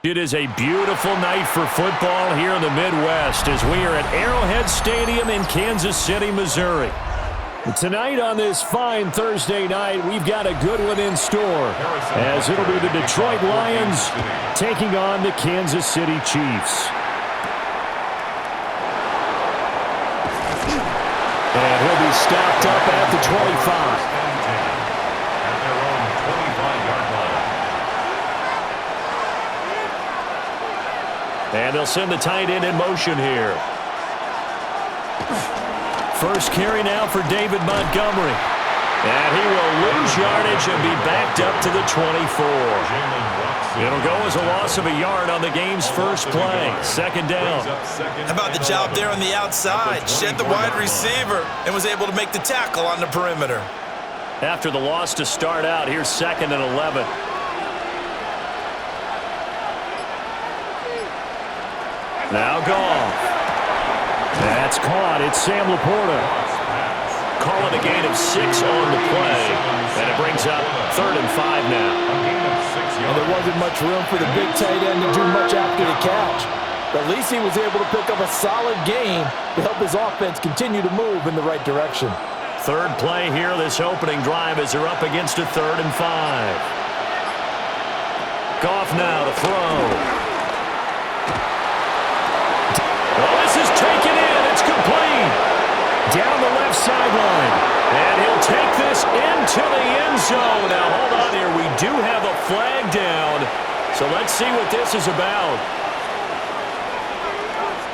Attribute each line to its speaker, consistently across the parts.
Speaker 1: It is a beautiful night for football here in the Midwest as we are at Arrowhead Stadium in Kansas City, Missouri. Tonight on this fine Thursday night, we've got a good one in store as it'll be the Detroit Lions taking on the Kansas City Chiefs. And he'll be stopped up at the 25. And they'll send the tight end in motion here. First carry now for David Montgomery. And he will lose yardage and be backed up to the 24. It'll go as a loss of a yard on the game's first play. Second down.
Speaker 2: How about the job there on the outside? Shed the wide receiver and was able to make the tackle on the perimeter.
Speaker 1: After the loss to start out, here's 2nd and 11. Now Goff. That's caught. It's Sam Laporta. Call it a gain of 6 on the play. And it brings up 3rd and 5 now.
Speaker 3: And there wasn't much room for the big tight end to do much after the catch. But at least he was able to pick up a solid gain to help his offense continue to move in the right direction.
Speaker 1: Third play here, this opening drive as they're up against a 3rd and 5. Goff now to throw. This is taken in. It's complete. Down the left sideline. And he'll take this into the end zone. Now, hold on here. We do have a flag down. So let's see what this is about.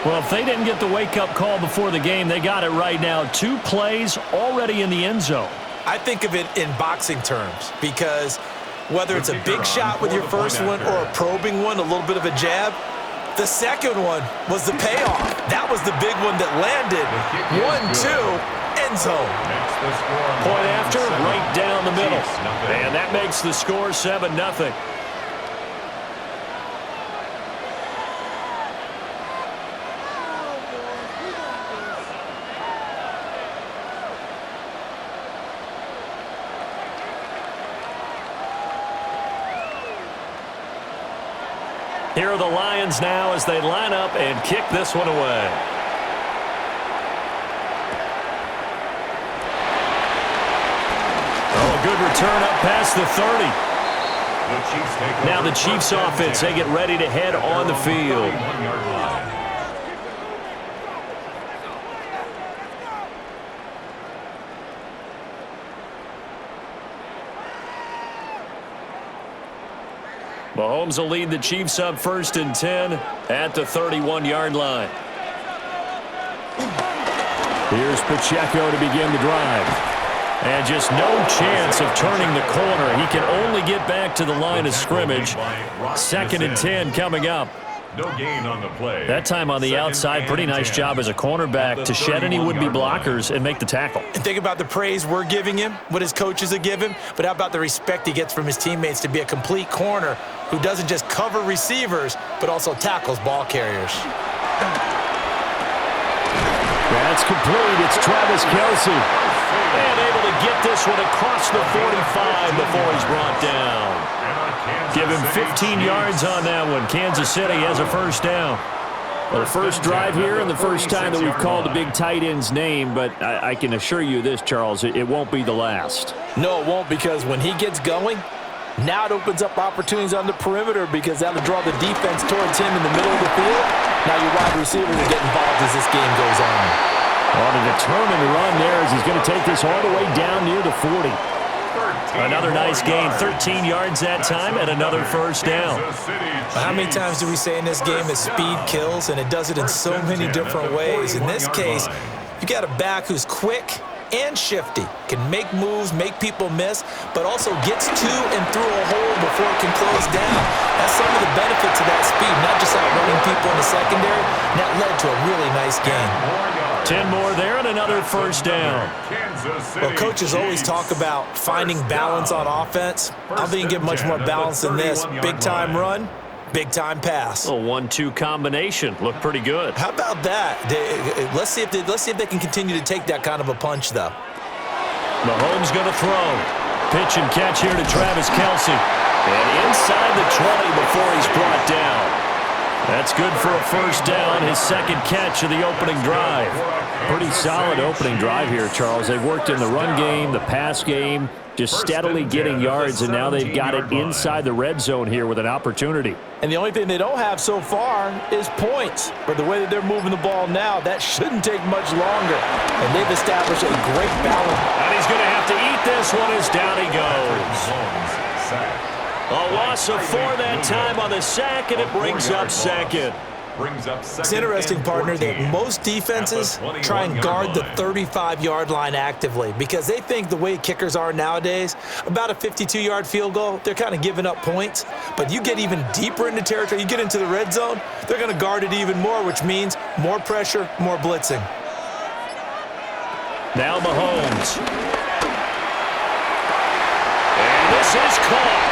Speaker 1: Well, if they didn't get the wake-up call before the game, they got it right now. 2 plays already in the end zone.
Speaker 2: I think of it in boxing terms because whether it's a big shot with your first one or a probing one, a little bit of a jab, the second one was the payoff. That was the big one that landed. 1-2, end zone.
Speaker 1: Point after, right down the middle. And that makes the score 7-0. Here are the Lions now as they line up and kick this one away. Oh, a good return up past the 30. Now the Chiefs offense, they get ready to head on the field. Mahomes will lead the Chiefs up 1st and 10 at the 31-yard line. Here's Pacheco to begin the drive. And just no chance of turning the corner. He can only get back to the line of scrimmage. 2nd and 10 coming up.
Speaker 4: No gain on the play.
Speaker 1: That time on the outside, pretty nice job as a cornerback to shed any would-be blockers and make the tackle.
Speaker 2: And think about the praise we're giving him, what his coaches have given, but how about the respect he gets from his teammates to be a complete corner who doesn't just cover receivers, but also tackles ball carriers.
Speaker 1: That's complete. It's Travis Kelce. And able to get this one across the 45 before he's brought down. Give him 15 yards on that one. Kansas City has a first down. Well, the first drive here and the first time that we've called the big tight end's name, but I can assure you this, Charles, it won't be the last.
Speaker 3: No, it won't, because when he gets going, now it opens up opportunities on the perimeter because that'll draw the defense towards him in the middle of the field. Now your wide receivers will get involved as this game goes on.
Speaker 1: On a determined run there as he's going to take this all the way down near the 40. Another nice gain, 13 yards that time, and another first down.
Speaker 2: How many times do we say in this game that speed kills, and it does it in so many different ways? In this case, you got a back who's quick and shifty, can make moves, make people miss, but also gets to and through a hole before it can close down. That's some of the benefits of that speed, not just outrunning people in the secondary, and that led to a really nice game.
Speaker 1: 10 more there and another first down.
Speaker 2: Well, coaches always talk about finding balance on offense. I'm being given much more balance than this. Big-time run, big-time pass.
Speaker 1: A 1-2 combination. Looked pretty good.
Speaker 2: How about that? Let's see if they can continue to take that kind of a punch, though.
Speaker 1: Mahomes going to throw. Pitch and catch here to Travis Kelce. And inside the 20 before he's brought down. That's good for a first down, his second catch of the opening drive. Pretty solid opening drive here, Charles. They've worked in the run game, the pass game, just steadily getting yards, and now they've got it inside the red zone here with an opportunity.
Speaker 3: And the only thing they don't have so far is points. But the way that they're moving the ball now, that shouldn't take much longer. And they've established a great balance.
Speaker 1: And he's going to have to eat this one as down he goes. A loss of 4 that time on the sack, and it brings up second.
Speaker 2: It's interesting, partner, that most defenses try and guard the 35-yard line actively because they think the way kickers are nowadays, about a 52-yard field goal, they're kind of giving up points. But you get even deeper into territory, you get into the red zone, they're going to guard it even more, which means more pressure, more blitzing.
Speaker 1: Now Mahomes. And this is caught.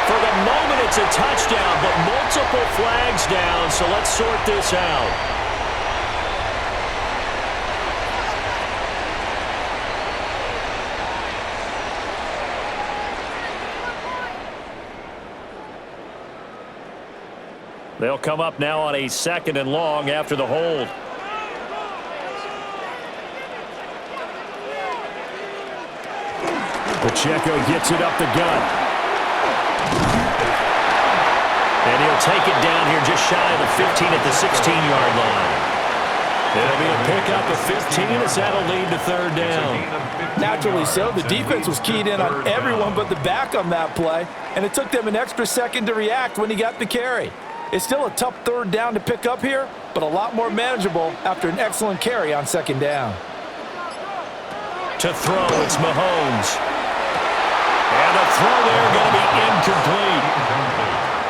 Speaker 1: For the moment, it's a touchdown, but multiple flags down, so let's sort this out. They'll come up now on a 2nd and long after the hold. Pacheco gets it up the gut. And he'll take it down here just shy of the 15 at the 16-yard line. It'll be a pickup of 15 as that'll lead to 3rd down.
Speaker 3: Naturally so. The defense was keyed in on everyone but the back on that play, and it took them an extra second to react when he got the carry. It's still a tough 3rd down to pick up here, but a lot more manageable after an excellent carry on 2nd down.
Speaker 1: To throw, it's Mahomes. And the throw there going to be incomplete.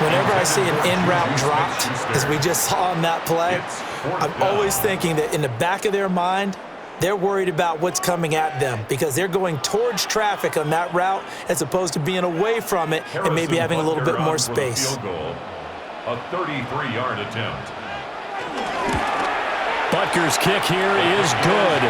Speaker 2: Whenever I see an in-route dropped, as we just saw on that play, I'm always thinking that in the back of their mind, they're worried about what's coming at them because they're going towards traffic on that route as opposed to being away from it and maybe having a little bit more space.
Speaker 4: A 33-yard attempt.
Speaker 1: Butker's kick here is good.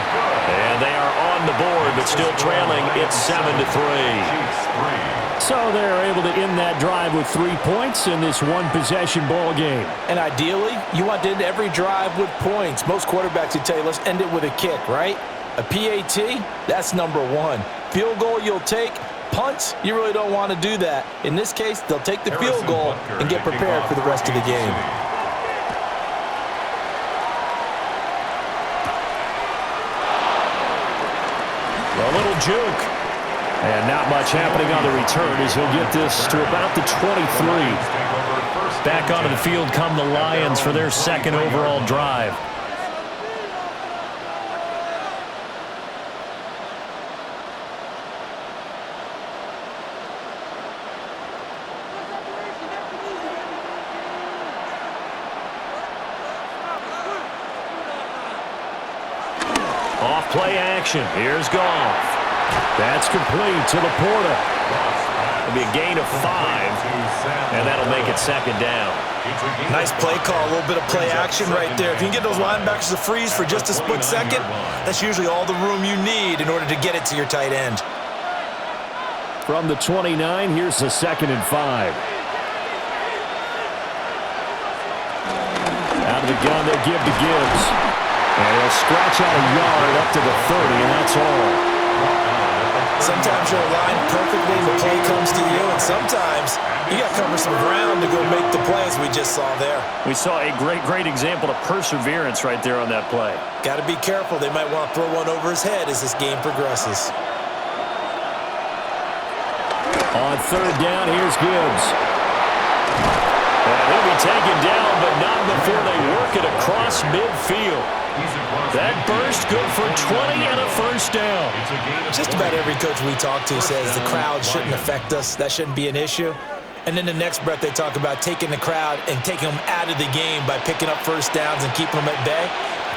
Speaker 1: And they are on the board, but still trailing. It's 7-3. So they're able to end that drive with 3 points in this one-possession ball game.
Speaker 3: And ideally, you want to end every drive with points. Most quarterbacks would tell you, let's end it with a kick, right? A PAT, that's number 1. Field goal you'll take. Punts, you really don't want to do that. In this case, they'll take the field goal and get prepared for the rest of the game.
Speaker 1: A little juke. And not much happening on the return as he'll get this to about the 23. Back onto the field come the Lions for their 2nd overall drive. Off play action. Here's Goff. That's complete to Laporta. It'll be a gain of 5, and that'll make it 2nd down.
Speaker 2: Nice play call, a little bit of play action right there. If you can get those linebackers to freeze for just a split second, that's usually all the room you need in order to get it to your tight end.
Speaker 1: From the 29, here's the 2nd and 5. Out of the gun, they'll give to Gibbs. And he'll scratch out a yard up to the 30, and that's all.
Speaker 2: Sometimes you're aligned perfectly and the play comes to you, and sometimes you got to cover some ground to go make the play as we just saw there.
Speaker 1: We saw a great example of perseverance right there on that play.
Speaker 2: Got to be careful. They might want to throw one over his head as this game progresses.
Speaker 1: On 3rd down, here's Gibbs. And he'll be taken down, but not before they work it across midfield. That burst good for 20 and a first down.
Speaker 2: Just about every coach we talk to says the crowd shouldn't affect us. That shouldn't be an issue. And then the next breath they talk about taking the crowd and taking them out of the game by picking up first downs and keeping them at bay.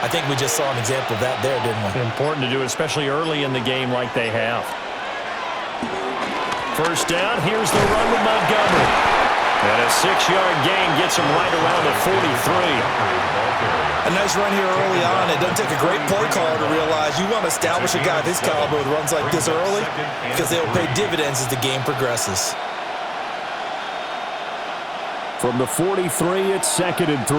Speaker 2: I think we just saw an example of that there, didn't we?
Speaker 1: Important to do it, especially early in the game like they have. First down, here's the run with Montgomery. And a 6-yard gain gets him right around the 43.
Speaker 2: A nice run here early on. It doesn't take a great play caller to realize you want to establish a guy of his caliber with runs like this early because they'll pay dividends as the game progresses.
Speaker 1: From the 43, it's 2nd and 3.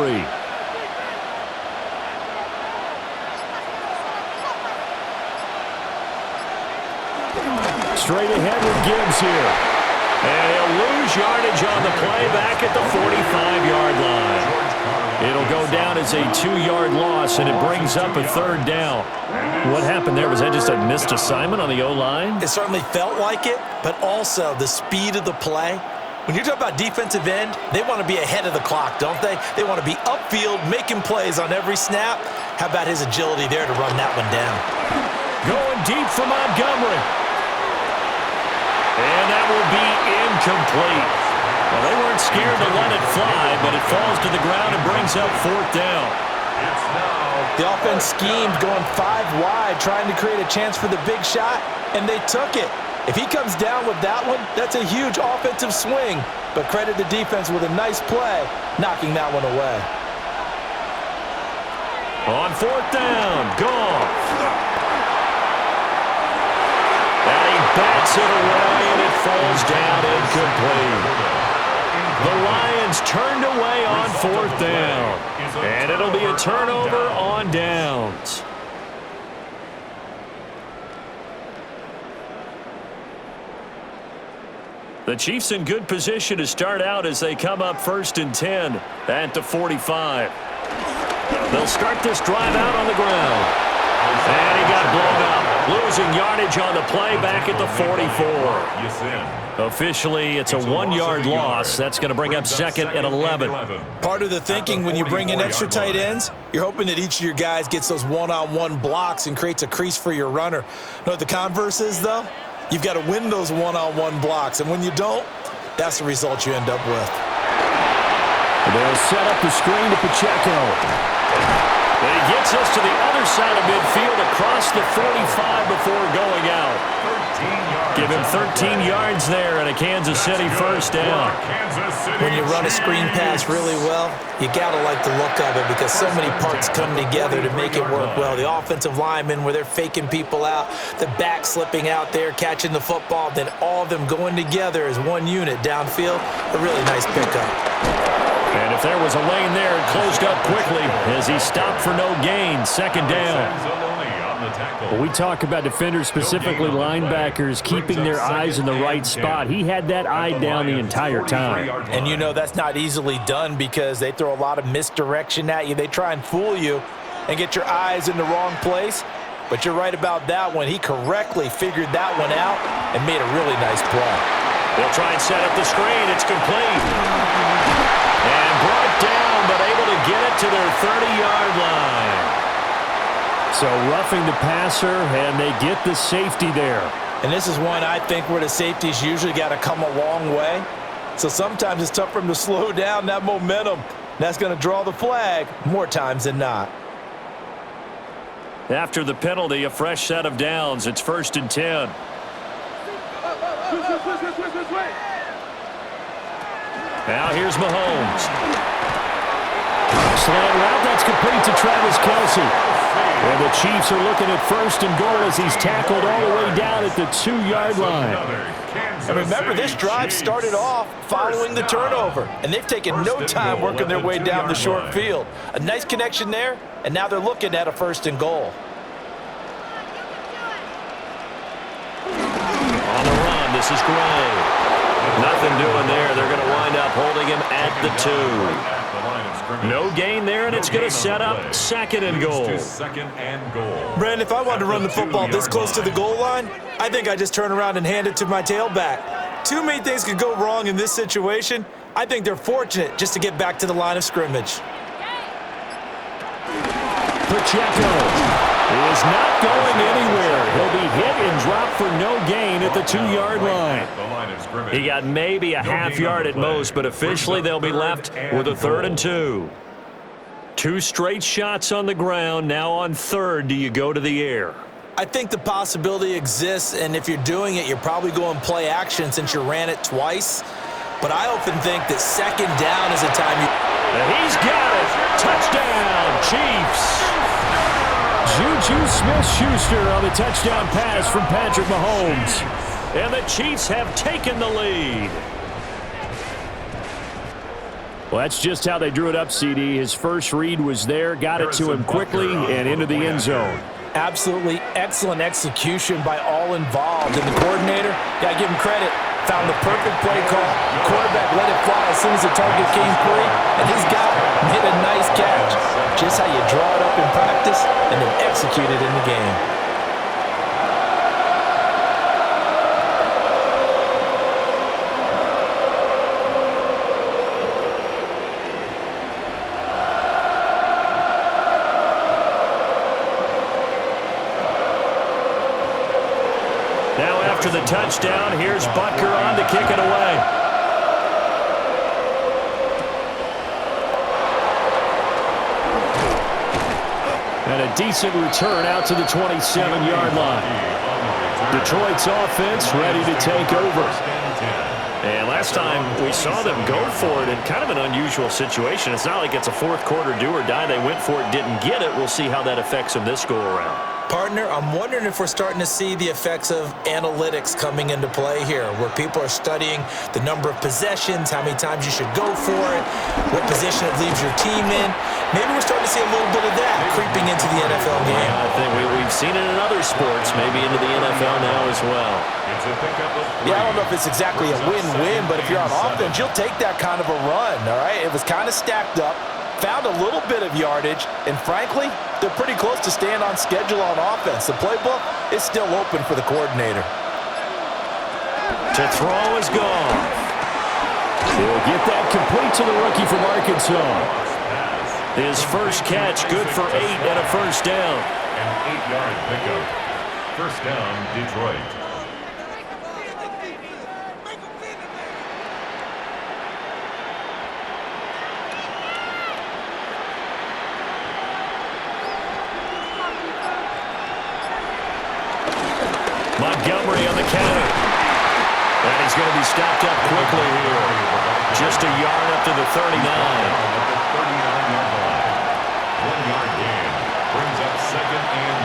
Speaker 1: Straight ahead with Gibbs here. And he'll lose yardage on the play back at the 45-yard line. It'll go down as a 2-yard loss, and it brings up a 3rd down. What happened there? Was that just a missed assignment on the O-line?
Speaker 2: It certainly felt like it, but also the speed of the play. When you're talking about defensive end, they want to be ahead of the clock, don't they? They want to be upfield, making plays on every snap. How about his agility there to run that one down?
Speaker 1: Going deep for Montgomery. And that will be incomplete. Well, they weren't scared to let it fly, but it falls to the ground and brings up 4th down.
Speaker 2: The offense schemed going 5 wide, trying to create a chance for the big shot, and they took it. If he comes down with that one, that's a huge offensive swing. But credit the defense with a nice play, knocking that one away.
Speaker 1: On 4th down, Goff. And he bats it away, and it falls down incomplete. The Lions turned away on 4th down. And it'll be a turnover on downs. The Chiefs in good position to start out as they come up 1st and 10 at the 45. They'll start this drive out on the ground. And he got blown up, losing yardage on the play back at the 44. Officially, it's a 1-yard loss. That's going to bring up 2nd and 11.
Speaker 2: Part of the thinking when you bring in extra tight ends, you're hoping that each of your guys gets those one-on-one blocks and creates a crease for your runner. Know what the converse is, though? You've got to win those one-on-one blocks, and when you don't, that's the result you end up with.
Speaker 1: They'll set up the screen to Pacheco. But he gets us to the other side of midfield across the 45 before going out. Give him 13 yards there and a Kansas City 1st down.
Speaker 2: When you run a screen pass really well, you got to like the look of it because so many parts come together to make it work well. The offensive linemen where they're faking people out, the back slipping out there, catching the football, then all of them going together as one unit downfield. A really nice pickup.
Speaker 1: And if there was a lane there, it closed up quickly as he stopped for no gain. 2nd down. Well, we talk about defenders, specifically linebackers, keeping their eyes in the right spot. He had that eye down the entire time.
Speaker 2: And you know that's not easily done because they throw a lot of misdirection at you. They try and fool you and get your eyes in the wrong place. But you're right about that one. He correctly figured that one out and made a really nice play.
Speaker 1: They'll try and set up the screen. It's complete. And brought down, but able to get it to their 30-yard line. So roughing the passer, and they get the safety there.
Speaker 2: And this is one I think where the safeties usually got to come a long way. So sometimes it's tough for them to slow down that momentum. That's going to draw the flag more times than not.
Speaker 1: After the penalty, a fresh set of downs. It's 1st and 10. Now here's Mahomes. Slant route, that's complete to Travis Kelce. And the Chiefs are looking at 1st and goal as he's tackled all the way down at the 2-yard line.
Speaker 2: And remember, this drive started off following the turnover, and they've taken no time working their way down the short field. A nice connection there, and now they're looking at a 1st and goal.
Speaker 1: On the run, this is Gray. Nothing doing there. They're going to wind up holding him at the 2. No gain there, and it's going to set up 2nd and goal.
Speaker 2: Brandon, if I wanted to run the football this close to the goal line, I think I just turn around and hand it to my tailback. Too many things could go wrong in this situation. I think they're fortunate just to get back to the line of scrimmage.
Speaker 1: Pacheco is not going anywhere. He'll be hit and dropped for no gain at the 2-yard line. He got maybe a half yard at most, but officially they'll be left with a 3rd and 2. 2 straight shots on the ground. Now on 3rd, do you go to the air?
Speaker 2: I think the possibility exists, and if you're doing it, you're probably going play action since you ran it twice. But I often think that 2nd down is a time you...
Speaker 1: And he's got it. Touchdown, Chiefs. Juju Smith-Schuster on the touchdown pass from Patrick Mahomes. And the Chiefs have taken the lead. Well, that's just how they drew it up, CD. His first read was there, got it to him quickly, and into the end zone.
Speaker 3: Absolutely excellent execution by all involved. And the coordinator, got to give him credit, found the perfect play call. Quarterback let it fly as soon as the target came free, and this guy made a nice catch. Just how you draw it up in practice and then execute it in the game.
Speaker 1: Now after the touchdown, here's Butker on to kick it away. And a decent return out to the 27-yard line. Detroit's offense ready to take over. And last time we saw them go for it in kind of an unusual situation. It's not like it's a fourth quarter do or die. They went for it, didn't get it. We'll see how that affects them this go-around.
Speaker 2: Partner, I'm wondering if we're starting to see the effects of analytics coming into play here, where people are studying the number of possessions, how many times you should go for it, what position it leaves your team in. Maybe we're starting to see a little bit of that creeping into the NFL game.
Speaker 1: I think we've seen it in other sports, maybe into the NFL now as well.
Speaker 3: Yeah, I don't know if it's exactly a win-win, but if you're on offense, you'll take that kind of a run, all right? It was kind of stacked up, found a little bit of yardage, and frankly, they're pretty close to staying on schedule on offense. The playbook is still open for the coordinator.
Speaker 1: To throw is gone. He'll get that complete to the rookie from Arkansas. His first catch, good for 8 and a first down.
Speaker 4: An 8-yard pickup. First down, Detroit.
Speaker 1: Montgomery on the counter. And he's going to be stopped up quickly here. Just a yard up to the 39.
Speaker 4: 39-yard line. 1-yard gain. Brings up 2nd and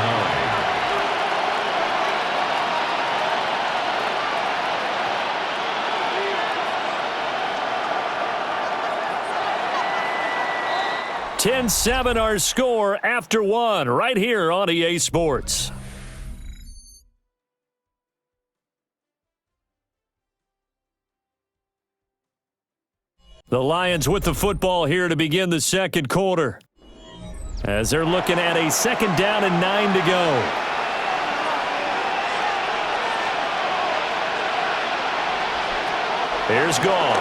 Speaker 1: 9. 10-7 our score after 1 right here on EA Sports. The Lions with the football here to begin the second quarter. As they're looking at a 2nd down and 9 to go. Here's Goff.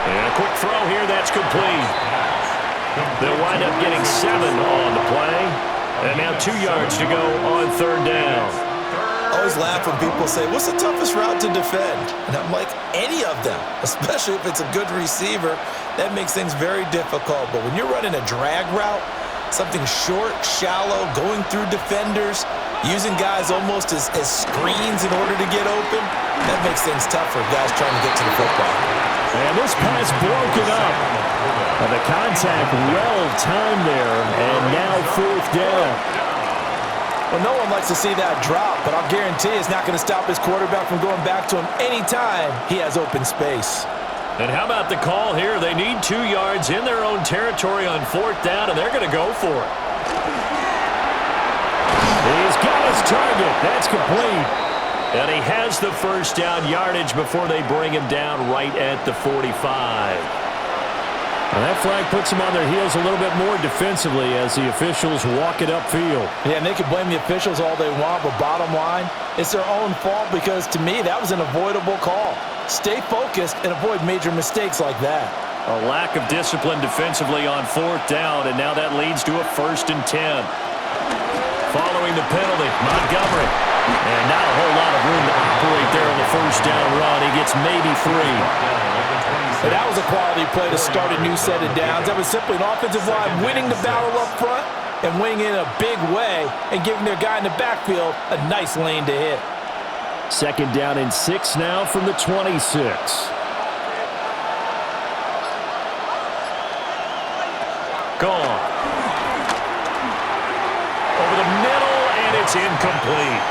Speaker 1: And a quick throw here, that's complete. They'll wind up getting 7 on the play. And now 2 yards to go on 3rd down.
Speaker 2: I always laugh when people say, what's the toughest route to defend? And I'm like, any of them, especially if it's a good receiver. That makes things very difficult. But when you're running a drag route, something short, shallow, going through defenders, using guys almost as screens in order to get open, that makes things tough for guys trying to get to the football.
Speaker 1: And this pass broken up. And the contact well timed there, and now 4th down.
Speaker 3: Well, no one likes to see that drop, but I'll guarantee it's not going to stop his quarterback from going back to him anytime he has open space.
Speaker 1: And how about the call here? They need 2 yards in their own territory on 4th down, and they're going to go for it. He's got his target. That's complete. And he has the first down yardage before they bring him down right at the 45. And that flag puts them on their heels a little bit more defensively as the officials walk it upfield.
Speaker 3: Yeah, and they can blame the officials all they want, but bottom line, it's their own fault because, to me, that was an avoidable call. Stay focused and avoid major mistakes like that.
Speaker 1: A lack of discipline defensively on 4th down, and now that leads to a 1st and 10. Following the penalty, Montgomery. And not a whole lot of room to operate there on the 1st down run. He gets maybe 3.
Speaker 3: But that was a quality play to start a new set of downs. That was simply an offensive line winning the battle up front and winning in a big way and giving their guy in the backfield a nice lane to hit.
Speaker 1: 2nd down and 6 now from the 26. Gone. Over the middle, and it's incomplete.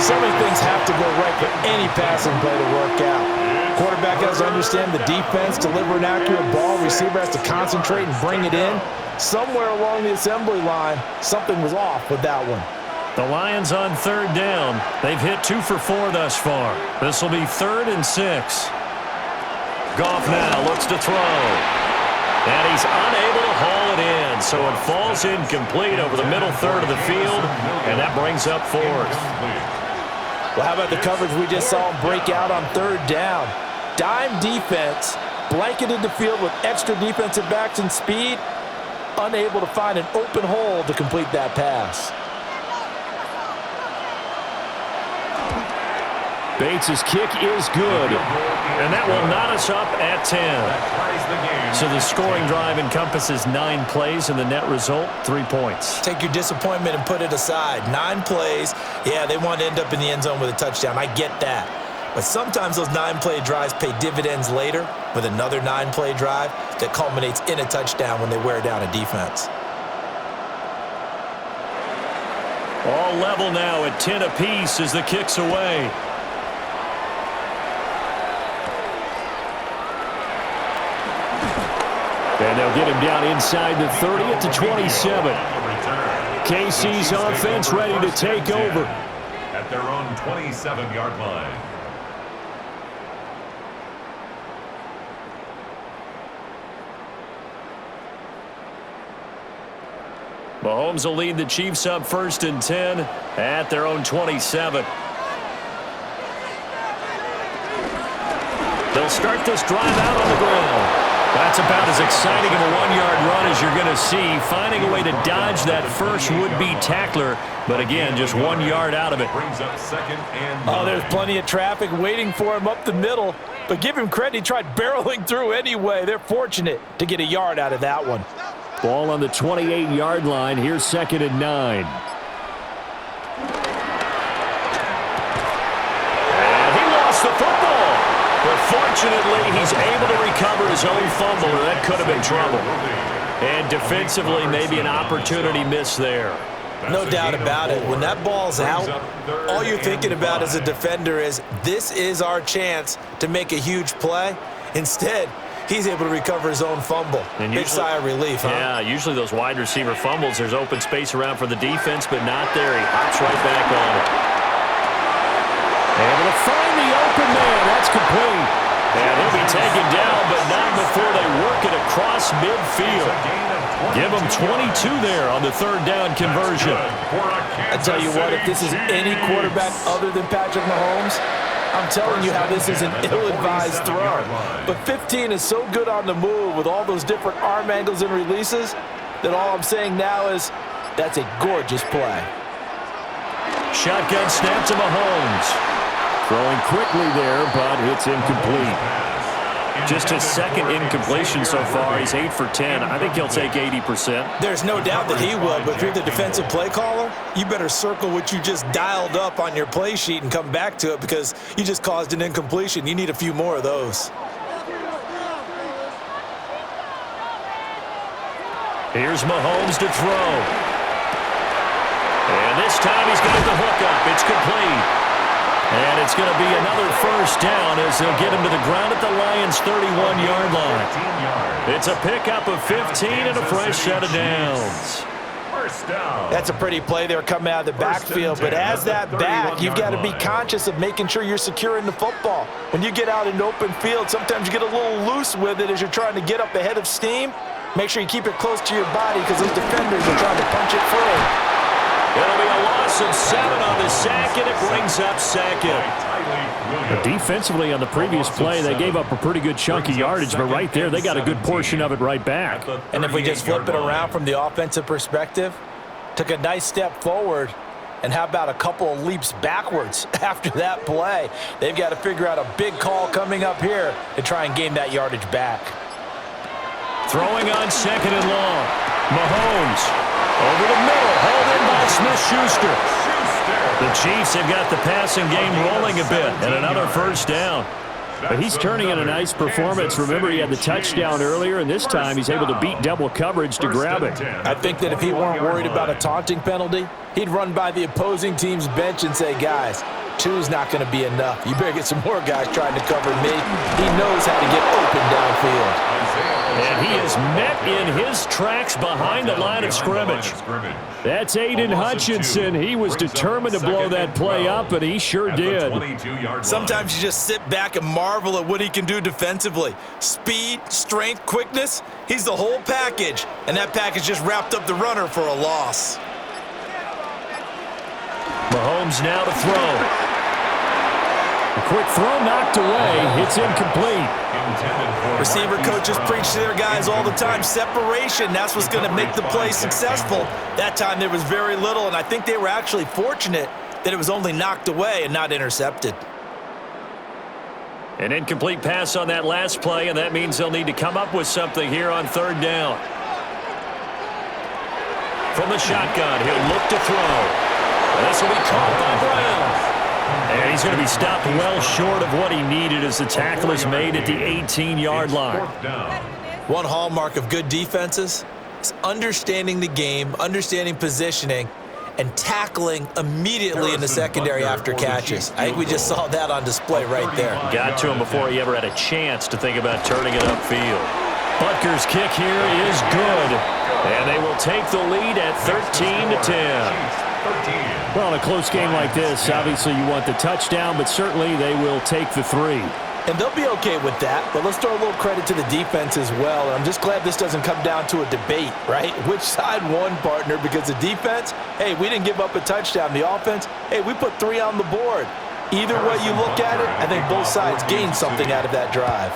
Speaker 3: So many things have to go right for any passing play to work out. Quarterback has to understand the defense, deliver an accurate ball. Receiver has to concentrate and bring it in. Somewhere along the assembly line, something was off with that one.
Speaker 1: The Lions on third down. They've hit 2 for 4 thus far. This will be 3rd and 6. Goff now looks to throw. And he's unable to haul it in. So it falls incomplete over the middle third of the field. And that brings up 4th.
Speaker 3: Well, how about the coverage we just saw him break out on third down? Dime defense, blanketed the field with extra defensive backs and speed. Unable to find an open hole to complete that pass.
Speaker 1: Bates' kick is good. And that will knot us up at 10. So the scoring drive encompasses 9 plays, and the net result, 3 points.
Speaker 2: Take your disappointment and put it aside. 9 plays. Yeah, they want to end up in the end zone with a touchdown. I get that. But sometimes those 9-play drives pay dividends later with another 9-play drive that culminates in a touchdown when they wear down a defense.
Speaker 1: All level now at 10 apiece as the kick's away. And they'll get him down inside the 30 at the 27. KC's offense ready to take over.
Speaker 4: At their own 27-yard line.
Speaker 1: Mahomes will lead the Chiefs up 1st and 10 at their own 27. They'll start this drive out on the ground. That's about as exciting of a 1-yard run as you're going to see. Finding a way to dodge that first would-be tackler, but again, just 1 yard out of it.
Speaker 4: Brings up 2nd and 9.
Speaker 3: Oh, there's plenty of traffic waiting for him up the middle, but give him credit, he tried barreling through anyway. They're fortunate to get a yard out of that one.
Speaker 1: Ball on the 28-yard line. Here's 2nd and 9. And he lost the football. But fortunately, he's able to recover his own fumble, or that could have been trouble. And defensively, maybe an opportunity missed there.
Speaker 2: No doubt about it. When that ball's out, all you're thinking about as a defender is, this is our chance to make a huge play. Instead, he's able to recover his own fumble. And big sigh of relief, huh?
Speaker 1: Yeah, usually those wide receiver fumbles, there's open space around for the defense, but not there. He hops right back on it. Able to find the open man. That's complete. And he'll be taken down, but not before they work it across midfield. Give him 22 there on the 3rd down conversion.
Speaker 3: I tell you what, if this is any quarterback other than Patrick Mahomes, I'm telling you how this is an ill-advised throw. But 15 is so good on the move with all those different arm angles and releases that all I'm saying now is that's a gorgeous play.
Speaker 1: Shotgun snap to Mahomes. Throwing quickly there, but it's incomplete. Just his 2nd incompletion so far. He's 8 for 10. I think he'll take 80%.
Speaker 2: There's no doubt that he will, but if you're the defensive play caller, you better circle what you just dialed up on your play sheet and come back to it because you just caused an incompletion. You need a few more of those.
Speaker 1: Here's Mahomes to throw. And this time he's got the hook up. It's complete. And it's going to be another 1st down as they'll get him to the ground at the Lions' 31-yard line. It's a pickup of 15 and a fresh set of downs.
Speaker 3: That's a pretty play there coming out of the backfield, but as that back, you've got to be conscious of making sure you're securing the football. When you get out in open field, sometimes you get a little loose with it as you're trying to get up ahead of steam. Make sure you keep it close to your body because those defenders are trying to punch it through.
Speaker 1: It'll be a loss of 7 on the sack, and it brings up 2nd. Defensively on the previous play, they gave up a pretty good chunk of yardage, but right there, they got a good portion of it right back.
Speaker 2: And if we just flip it around from the offensive perspective, took a nice step forward, and how about a couple of leaps backwards after that play? They've got to figure out a big call coming up here to try and gain that yardage back.
Speaker 1: Throwing on 2nd and long. Mahomes. Over the middle, held in by Smith-Schuster. The Chiefs have got the passing game rolling a bit, and another 1st down. But he's turning in a nice performance. Remember, he had the touchdown earlier, and this time he's able to beat double coverage to grab it.
Speaker 3: I think that if he weren't worried about a taunting penalty, he'd run by the opposing team's bench and say, guys, two is not going to be enough. You better get some more guys trying to cover me. He knows how to get open downfield.
Speaker 1: And he is met in his tracks behind the line of scrimmage. That's Aiden Hutchinson. He was determined to blow that play up, and he sure did.
Speaker 2: Sometimes you just sit back and marvel at what he can do defensively. Speed, strength, quickness, he's the whole package. And that package just wrapped up the runner for a loss.
Speaker 1: Mahomes now to throw. A quick throw knocked away. It's incomplete.
Speaker 2: Receiver coaches preach to their guys all the time. Separation, that's what's going to make the play successful. That time there was very little, and I think they were actually fortunate that it was only knocked away and not intercepted.
Speaker 1: An incomplete pass on that last play, and that means they'll need to come up with something here on third down. From the shotgun, he'll look to throw. This will be caught by Brown. And he's going to be stopped well short of what he needed as the tackle is made at the 18-yard line.
Speaker 2: One hallmark of good defenses is understanding the game, understanding positioning, and tackling immediately in the secondary after catches. I think we just saw that on display right there.
Speaker 1: Got to him before he ever had a chance to think about turning it upfield. Butker's kick here is good, and they will take the lead at 13-10. Well, in a close game like this, obviously you want the touchdown, but certainly they will take the 3.
Speaker 3: And they'll be okay with that, but let's throw a little credit to the defense as well. And I'm just glad this doesn't come down to a debate, right? Which side won, partner? Because the defense, hey, we didn't give up a touchdown. The offense, hey, we put 3 on the board. Either way you look at it, I think both sides gained something out of that drive.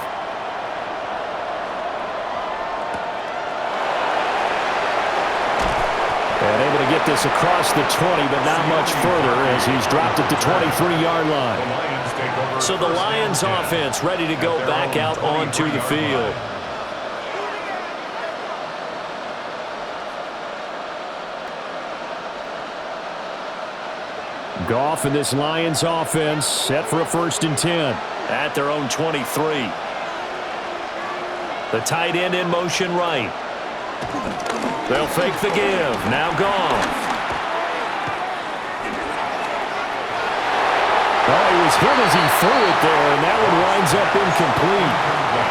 Speaker 1: And able to get this across the 20, but not much further as he's dropped at the 23-yard line. So the Lions offense ready to go back out onto the field. Goff and this Lions offense set for a 1st and 10 at their own 23. The tight end in motion right. They'll fake the give. Now Goff. Oh, he was hit as he threw it there, and that one winds up incomplete.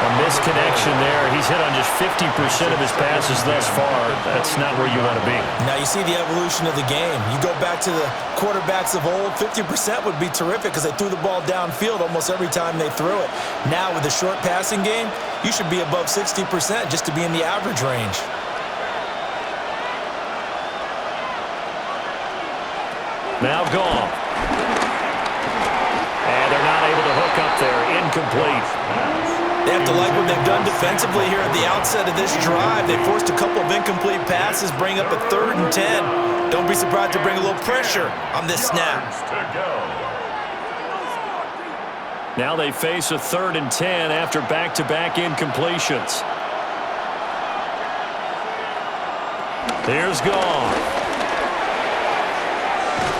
Speaker 1: A misconnection there. He's hit on just 50% of his passes thus far. That's not where you want to be.
Speaker 2: Now you see the evolution of the game. You go back to the quarterbacks of old, 50% would be terrific because they threw the ball downfield almost every time they threw it. Now with the short passing game, you should be above 60% just to be in the average range.
Speaker 1: Now Goff. And they're not able to hook up there. Incomplete.
Speaker 2: They have to like what they've done defensively here at the outset of this drive. They forced a couple of incomplete passes, bring up a 3rd and 10. Don't be surprised to bring a little pressure on this snap.
Speaker 1: Now they face a 3rd and 10 after back-to-back incompletions. Here's Goff.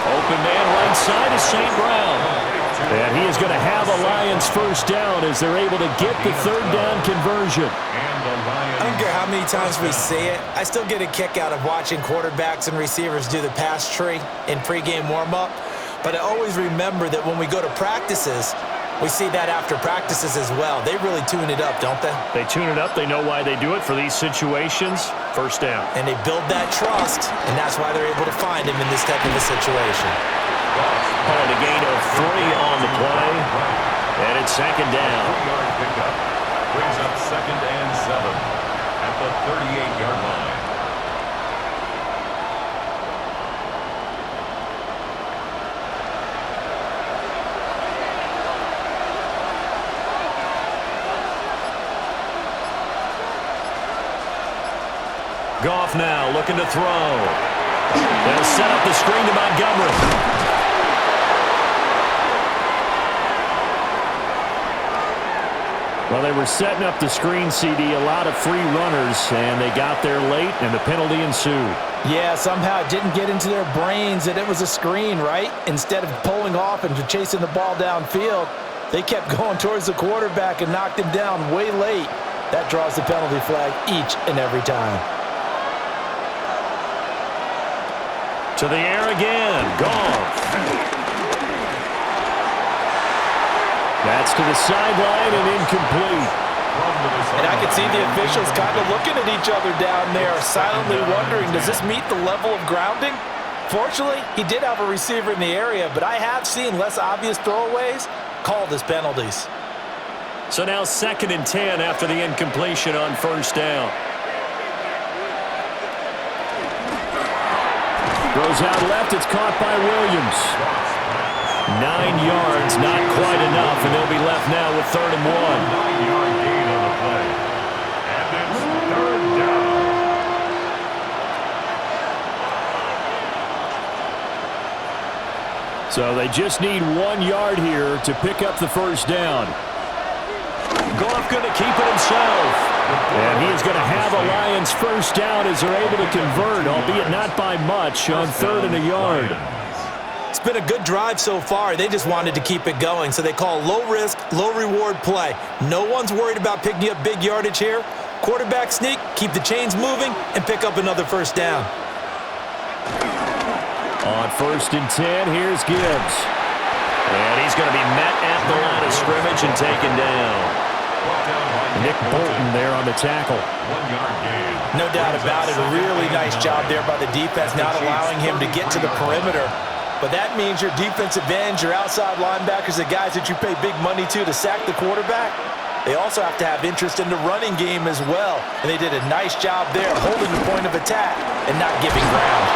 Speaker 1: Open man right side is St. Brown. And he is going to have a Lions 1st down as they're able to get the 3rd down conversion.
Speaker 2: I don't care how many times we see it. I still get a kick out of watching quarterbacks and receivers do the pass tree in pregame warm-up. But I always remember that when we go to practices, we see that after practices as well. They really tune it up, don't they?
Speaker 1: They tune it up. They know why they do it for these situations. 1st down.
Speaker 2: And they build that trust, and that's why they're able to find him in this type of a situation.
Speaker 1: And a gain of 3 on the play. And it's 2nd down.
Speaker 4: Brings up 2nd and 7 at the 38-yard line.
Speaker 1: Goff now looking to throw. They'll set up the screen to Montgomery. Well, they were setting up the screen, CD, a lot of free runners, and they got there late, and the penalty ensued.
Speaker 3: Yeah, somehow it didn't get into their brains that it was a screen, right? Instead of pulling off and chasing the ball downfield, they kept going towards the quarterback and knocked him down way late. That draws the penalty flag each and every time.
Speaker 1: To the air again. Goff. That's to the sideline and incomplete.
Speaker 3: And I can see the officials kind of looking at each other down there, silently wondering, does this meet the level of grounding? Fortunately, he did have a receiver in the area, but I have seen less obvious throwaways called as penalties.
Speaker 1: So now 2nd and 10 after the incompletion on 1st down. Throws out left. It's caught by Williams. 9 yards, not quite enough, and they'll be left now with 3rd and 1.
Speaker 4: 9-yard gain on the play. And it's 3rd down.
Speaker 1: So they just need 1 yard here to pick up the 1st down. Goff going to keep it himself. And he is going to have a Lions 1st down as they're able to convert, albeit not by much, on 3rd and a yard.
Speaker 2: It's been a good drive so far. They just wanted to keep it going, so they call low-risk, low-reward play. No one's worried about picking up big yardage here. Quarterback sneak, keep the chains moving, and pick up another 1st down.
Speaker 1: On 1st and 10, here's Gibbs. And he's going to be met at the line of scrimmage and taken down. Nick Bolton there on the tackle.
Speaker 4: 1-yard gain.
Speaker 2: No doubt about it. A really nice job there by the defense, not allowing him to get to the perimeter. But that means your defensive ends, your outside linebackers, the guys that you pay big money to sack the quarterback, they also have to have interest in the running game as well. And they did a nice job there holding the point of attack and not giving ground.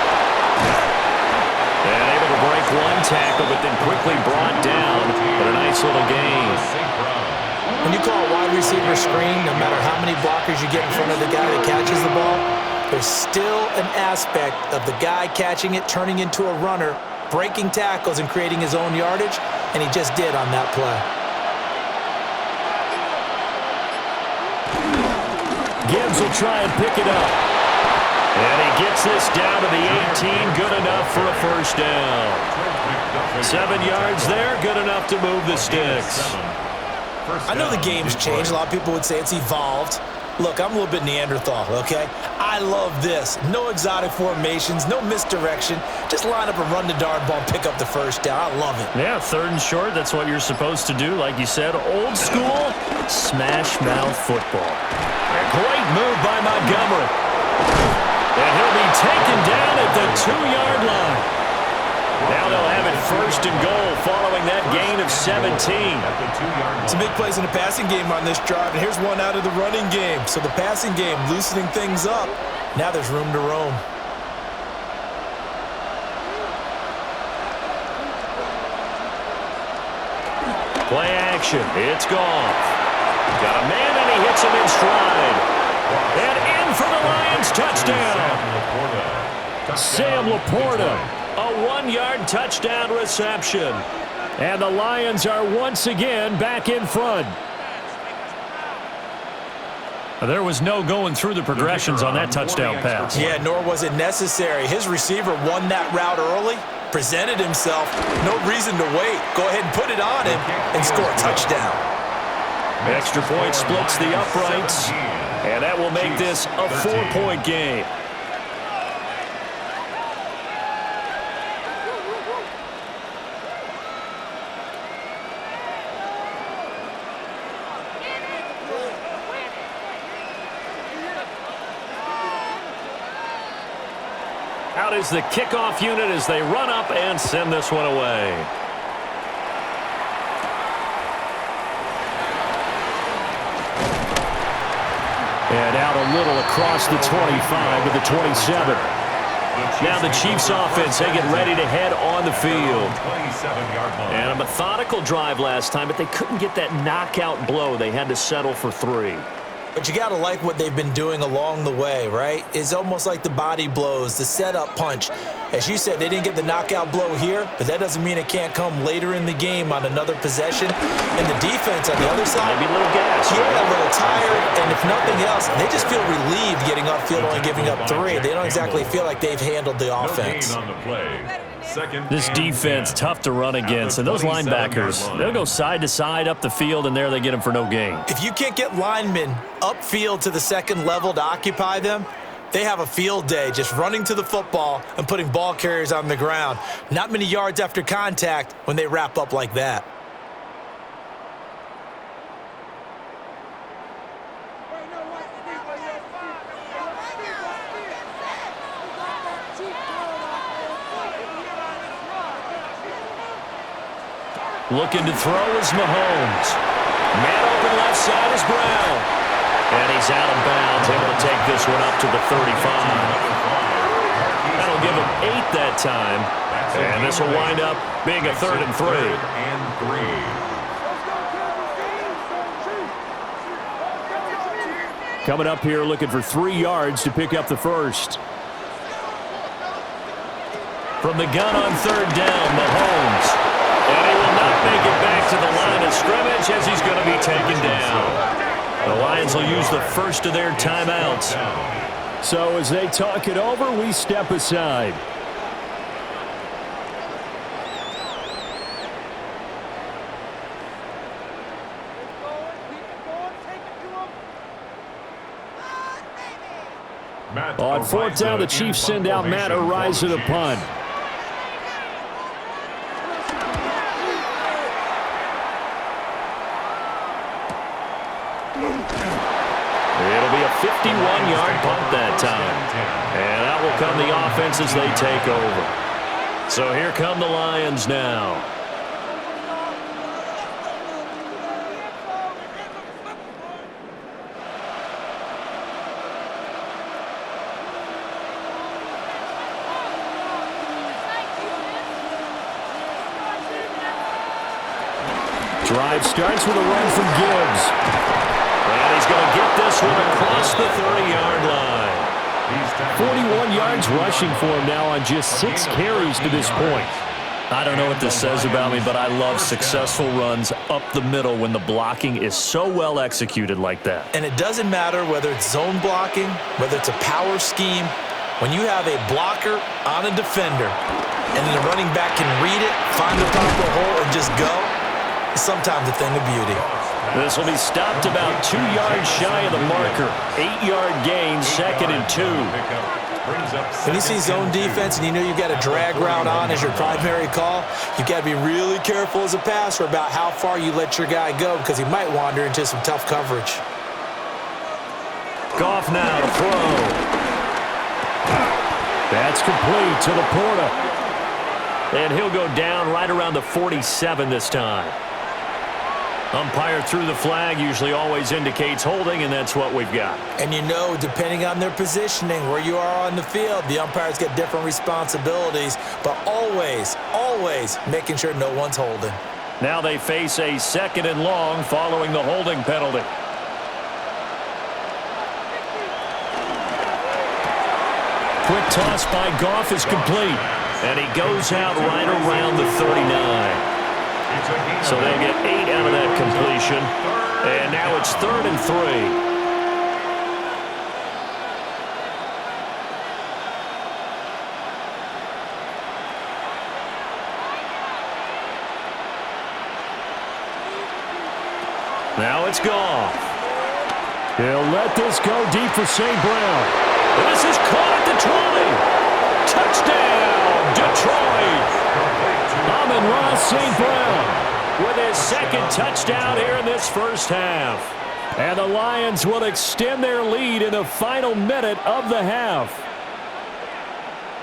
Speaker 1: And able to break one tackle, but then quickly brought down. But a nice little gain.
Speaker 2: When you call a wide receiver screen, no matter how many blockers you get in front of the guy that catches the ball, there's still an aspect of the guy catching it, turning into a runner, breaking tackles and creating his own yardage, and he just did on that play.
Speaker 1: Gibbs will try and pick it up. And he gets this down to the 18, good enough for a 1st down. 7 yards there, good enough to move the sticks.
Speaker 2: I know the game's changed. A lot of people would say it's evolved. Look, I'm a little bit Neanderthal, okay? I love this. No exotic formations, no misdirection. Just line up and run the darn ball and pick up the 1st down. I love it.
Speaker 1: Yeah, 3rd and short, that's what you're supposed to do. Like you said, old school, smash mouth football. A great move by Montgomery. And he'll be taken down at the 2-yard line. Now they'll have it 1st and goal following that gain of 17.
Speaker 2: Some big plays in the passing game on this drive, and here's one out of the running game. So the passing game loosening things up. Now there's room to roam.
Speaker 1: Play action. It's Goff. Got a man, and he hits him in stride. And in for the Lions touchdown. Sam Laporta. A 1-yard touchdown reception. And the Lions are once again back in front. There was no going through the progressions on that touchdown pass.
Speaker 2: Yeah, nor was it necessary. His receiver won that route early, presented himself. No reason to wait. Go ahead and put it on him and score a touchdown.
Speaker 1: Extra point splits the uprights. And that will make this a 4-point game. Out is the kickoff unit as they run up and send this one away. And out a little across the 25 to the 27. Now the Chiefs offense, they get ready to head on the field. And a methodical drive last time, but they couldn't get that knockout blow. They had to settle for 3.
Speaker 2: But you got to like what they've been doing along the way, right? It's almost like the body blows, the setup punch. As you said, they didn't get the knockout blow here, but that doesn't mean it can't come later in the game on another possession. And the defense on the other side,
Speaker 1: maybe a little gas.
Speaker 2: Yeah, a little tired, and if nothing else, they just feel relieved getting upfield, only giving up 3. They don't exactly feel like they've handled the offense.
Speaker 1: This defense, tough to run against, and those linebackers, they'll go side to side up the field, and there they get them for no gain.
Speaker 2: If you can't get linemen upfield to the second level to occupy them, they have a field day just running to the football and putting ball carriers on the ground. Not many yards after contact when they wrap up like that.
Speaker 1: Looking to throw is Mahomes. Man open left side is Brown. And he's out of bounds, able to take this one up to the 35. That'll give him 8 that time. And this will wind up being a 3rd and 3. Coming up here looking for 3 yards to pick up the first. From the gun on 3rd down, Mahomes. And he will not make it back to the line of scrimmage as he's going to be taken down. The Lions will use the first of their timeouts.
Speaker 5: So as they talk it over, we step aside. On 4th down, the Chiefs send out Matt Araiza to punt.
Speaker 1: It'll be a 51-yard punt that time. And out will come the offense as they take over. So here come the Lions now.
Speaker 5: Drive starts with a run from Gibbs.
Speaker 1: And he's going to get this one across the 30-yard line.
Speaker 5: 41 yards rushing for him now on just 6 carries to this point.
Speaker 1: I don't know what this says about me, but I love successful runs up the middle when the blocking is so well executed like that.
Speaker 2: And it doesn't matter whether it's zone blocking, whether it's a power scheme. When you have a blocker on a defender and then the running back can read it, find the proper hole, and just go, it's sometimes a thing of beauty.
Speaker 1: This will be stopped about 2 yards shy of the marker. 8-yard gain, 2nd and 2.
Speaker 2: When you see zone defense and you know you've got a drag route on as your primary call, you've got to be really careful as a passer about how far you let your guy go because he might wander into some tough coverage.
Speaker 1: Goff now to throw.
Speaker 5: That's complete to Laporta.
Speaker 1: And he'll go down right around the 47 this time. Umpire threw the flag, usually always indicates holding, and that's what we've got.
Speaker 2: And you know, depending on their positioning, where you are on the field, the umpires get different responsibilities, but always making sure no one's holding.
Speaker 1: Now they face a 2nd and long following the holding penalty.
Speaker 5: Quick toss by Goff is complete.
Speaker 1: And he goes out right around the 39. So they'll get 8 out of that completion. And now it's 3rd and 3. Now it's Goff.
Speaker 5: He'll let this go deep for St. Brown.
Speaker 1: This is caught at the 20. Touchdown, Detroit.
Speaker 5: Amon-Ra St. Brown
Speaker 1: with his 2nd touchdown here in this first half.
Speaker 5: And the Lions will extend their lead in the final minute of the half.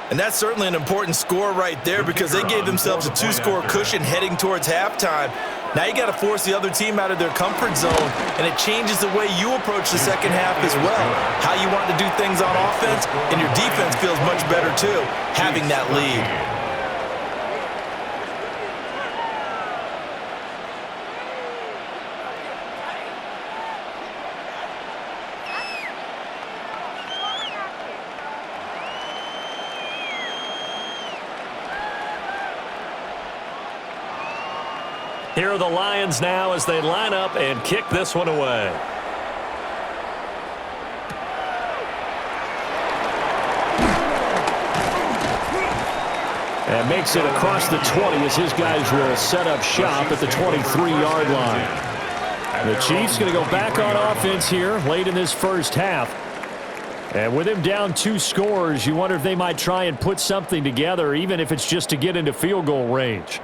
Speaker 2: And that's certainly an important score right there because they gave themselves a 2-score cushion heading towards halftime. Now you got to force the other team out of their comfort zone, and it changes the way you approach the second half as well. How you want to do things on offense, and your defense feels much better too, having that lead.
Speaker 1: Here are the Lions now as they line up and kick this one away.
Speaker 5: And makes it across the 20 as his guys will set up shop at the 23-yard line. The Chiefs going to go back on offense here late in this first half. And with him down 2 scores, you wonder if they might try and put something together, even if it's just to get into field goal range.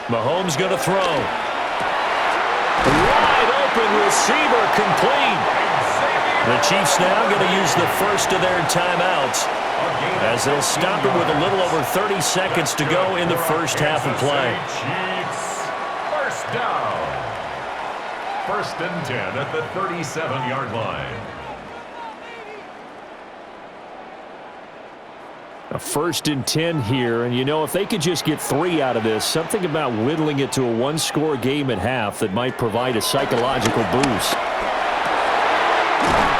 Speaker 1: Mahomes going to throw. Wide open receiver complete. The Chiefs now going to use the first of their timeouts as they'll stop it with a little over 30 seconds to go in the first half of play.
Speaker 4: Chiefs, first down. 1st and 10 at the 37-yard line.
Speaker 5: A 1st and 10 here, and you know, if they could just get 3 out of this, something about whittling it to a one-score game at half that might provide a psychological boost.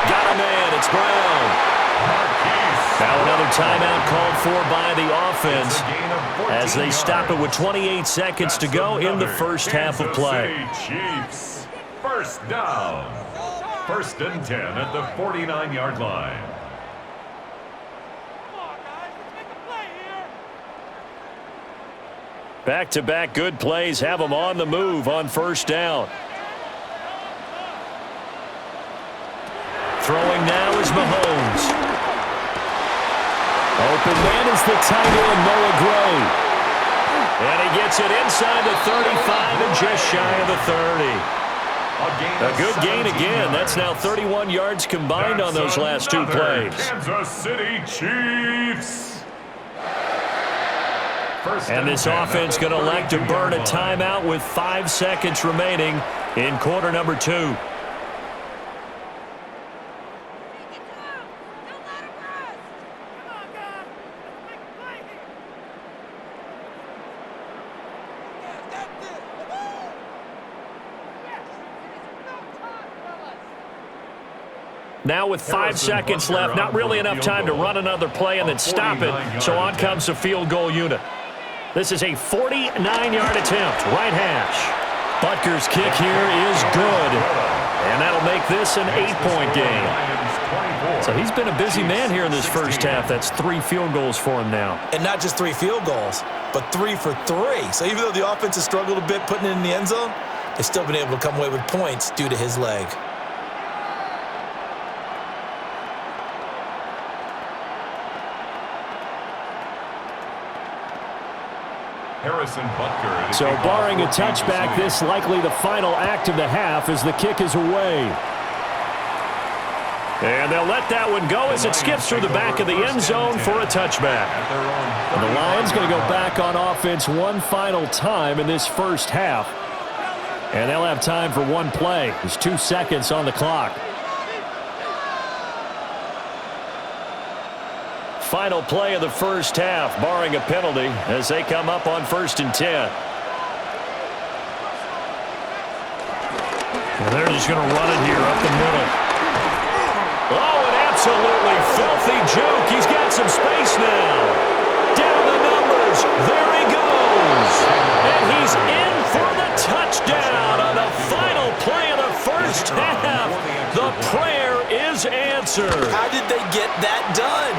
Speaker 1: Got a man, it's Brown. Now another timeout called for by the offense as they stop it with 28 seconds to go in the first half of play.
Speaker 4: Chiefs, first down. 1st and 10 at the 49-yard line.
Speaker 1: Back-to-back good plays have them on the move on first down. Throwing now is Mahomes.
Speaker 5: Open man is the tight end, Noah Gray.
Speaker 1: And he gets it inside the 35 and just shy of the 30. A good gain again. That's now 31 yards combined on those last 2 plays.
Speaker 4: Kansas City Chiefs.
Speaker 1: And this offense going to elect to burn a timeout with 5 seconds remaining in quarter number 2. Now with 5 seconds left, not really enough time to run another play and then stop it, so on comes the field goal unit. This is a 49-yard attempt, right hash. Butker's kick here is good, and that'll make this an 8-point game. So he's been a busy man here in this first half. That's 3 field goals for him now.
Speaker 2: And not just 3 field goals, but 3 for 3. So even though the offense has struggled a bit putting it in the end zone, they've still been able to come away with points due to his leg.
Speaker 5: So barring a touchback, this likely the final act of the half as the kick is away.
Speaker 1: And they'll let that one go as it skips through the back of the end zone for a touchback.
Speaker 5: And the Lions going to go back on offense one final time in this first half. And they'll have time for 1 play. There's 2 seconds on the clock.
Speaker 1: Final play of the first half, barring a penalty, as they come up on 1st and 10. And they're just going to run it here up the middle. Oh, an absolutely filthy juke. He's got some space now. Down the numbers. There he goes. And he's in for the touchdown on the final play of the first half. The prayer is answered.
Speaker 2: How did they get that done?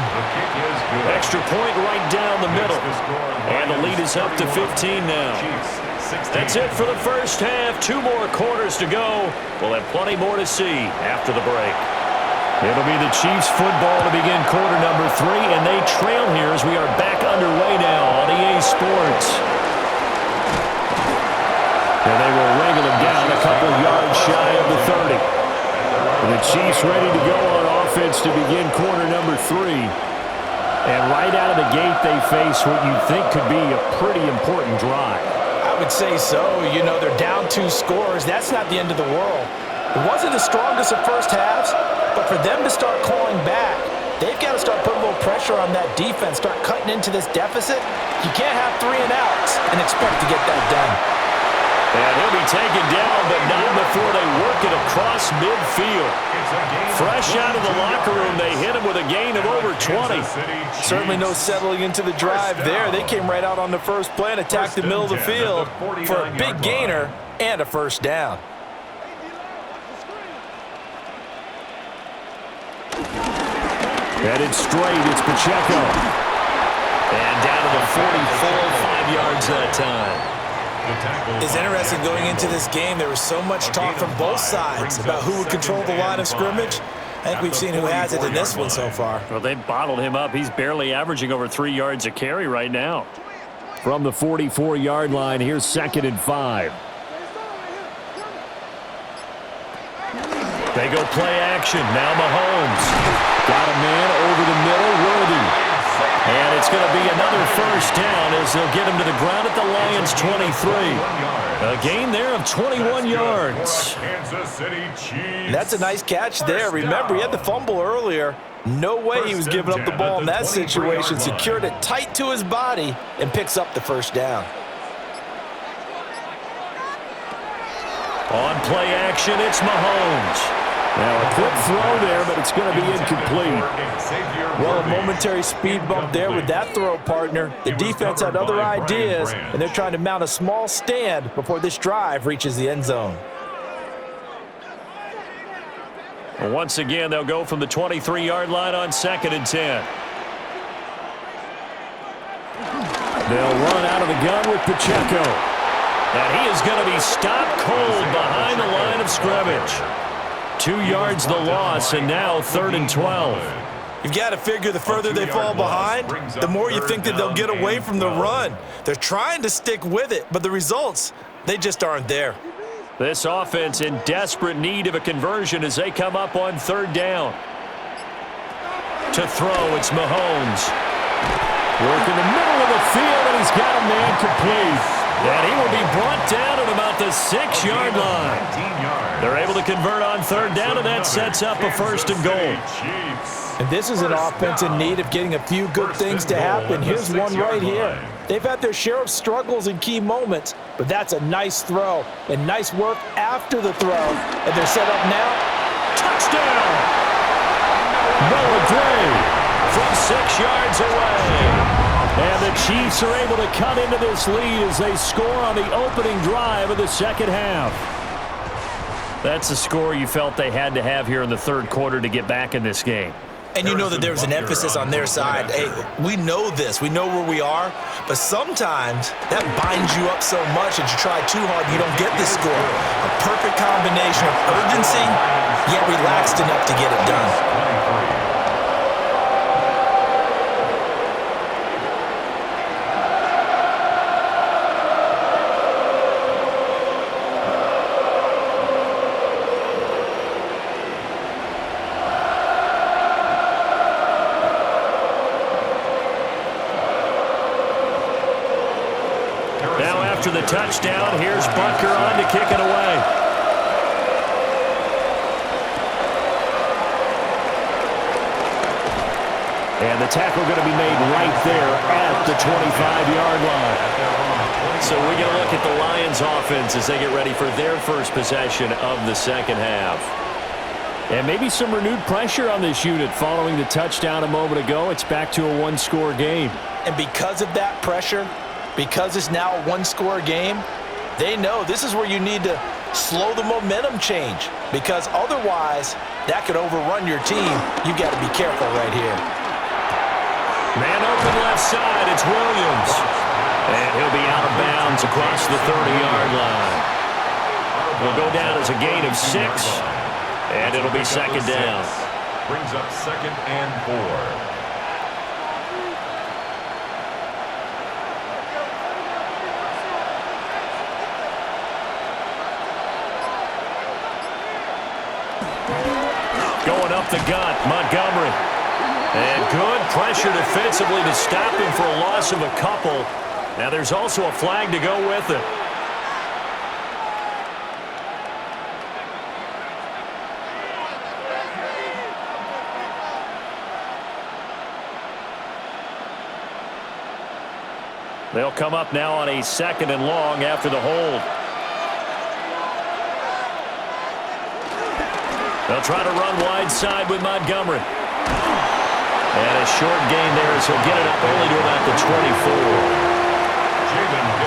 Speaker 1: Extra point right down the middle. And the lead is up to 15 now. That's it for the first half. 2 more quarters to go. We'll have plenty more to see after the break. It'll be the Chiefs football to begin quarter number 3, and they trail here as we are back underway now on EA Sports. And they will wrangle him down a couple yards shy of the 30. And the Chiefs ready to go on offense to begin quarter number 3. And right out of the gate, they face what you think could be a pretty important drive.
Speaker 2: I would say so. You know, they're down 2 scores. That's not the end of the world. It wasn't the strongest of first halves, but for them to start clawing back, they've got to start putting a little pressure on that defense, start cutting into this deficit. You can't have 3 and outs and expect to get that done.
Speaker 1: And he'll be taken down, but not before they work it across midfield. Fresh out of the locker room, they hit him with a gain of over 20.
Speaker 2: Certainly no settling into the drive there. They came right out on the first play and attacked the middle of the field for a big gainer and a first down.
Speaker 5: Headed straight, it's Pacheco.
Speaker 1: And down to the 44, 5 yards that time.
Speaker 2: It's interesting going into this game. There was so much talk from both sides about who would control the line of scrimmage. I think we've seen who has it in this one so far.
Speaker 1: Well, they bottled him up. He's barely averaging over 3 yards a carry right now.
Speaker 5: From the 44-yard line, here's 2nd and 5.
Speaker 1: They go play action. Now Mahomes.
Speaker 5: Got a man over the middle, Worthy.
Speaker 1: And it's going to be another first down as they'll get him to the ground at the Lions' 23. A gain there of 21 yards.
Speaker 2: That's a nice catch there. Remember, he had the fumble earlier. No way he was giving up the ball in that situation. Secured it tight to his body and picks up the first down.
Speaker 1: On play action, it's Mahomes.
Speaker 5: Now a quick throw there, but it's going to be incomplete.
Speaker 2: Well, a momentary speed bump there with that throw, partner. The defense had other ideas, and they're trying to mount a small stand before this drive reaches the end zone.
Speaker 1: Once again, they'll go from the 23-yard line on 2nd and 10.
Speaker 5: They'll run out of the gun with Pacheco.
Speaker 1: And he is going to be stopped cold behind the line of scrimmage. 2 yards the loss, and now 3rd and 12.
Speaker 2: You've got to figure the further they fall behind, the more you think that they'll get away from the run. They're trying to stick with it, but the results, they just aren't there.
Speaker 1: This offense in desperate need of a conversion as they come up on 3rd down. To throw, it's Mahomes.
Speaker 5: Work in the middle of the field, and he's got a man complete.
Speaker 1: And he will be brought down at about the 6-yard line. They're able to convert on 3rd down, and that sets up a 1st and goal.
Speaker 2: And this is an offense in need of getting a few good things to happen. Here's one right here. They've had their share of struggles in key moments, but that's a nice throw and nice work after the throw. And they're set up now.
Speaker 1: Touchdown! Noah Gray from 6 yards away.
Speaker 5: And the Chiefs are able to cut into this lead as they score on the opening drive of the second half.
Speaker 1: That's a score you felt they had to have here in the 3rd quarter to get back in this game.
Speaker 2: And you know that there's an emphasis on their side. Hey, we know this. We know where we are. But sometimes that binds you up so much that you try too hard and you don't get this score. A perfect combination of urgency, yet relaxed enough to get it done.
Speaker 1: After the touchdown, here's Butker on to kick it away.
Speaker 5: And the tackle going to be made right there at the 25-yard line.
Speaker 1: So we're going to look at the Lions offense as they get ready for their first possession of the second half.
Speaker 5: And maybe some renewed pressure on this unit following the touchdown a moment ago. It's back to a one-score game.
Speaker 2: And because of that pressure, because it's now a one-score game, they know this is where you need to slow the momentum change, because otherwise that could overrun your team. You've got to be careful right here.
Speaker 1: Man open left side, it's Williams. And he'll be out of bounds across the 30-yard line. Will go down as a gain of 6, and it'll be 2nd down.
Speaker 4: Brings up 2nd and 4.
Speaker 1: Going up the gut, Montgomery. And good pressure defensively to stop him for a loss of a couple. Now there's also a flag to go with it. They'll come up now on a 2nd and long after the hold. They'll try to run wide side with Montgomery. And a short gain there as he'll get it up only to about the 24.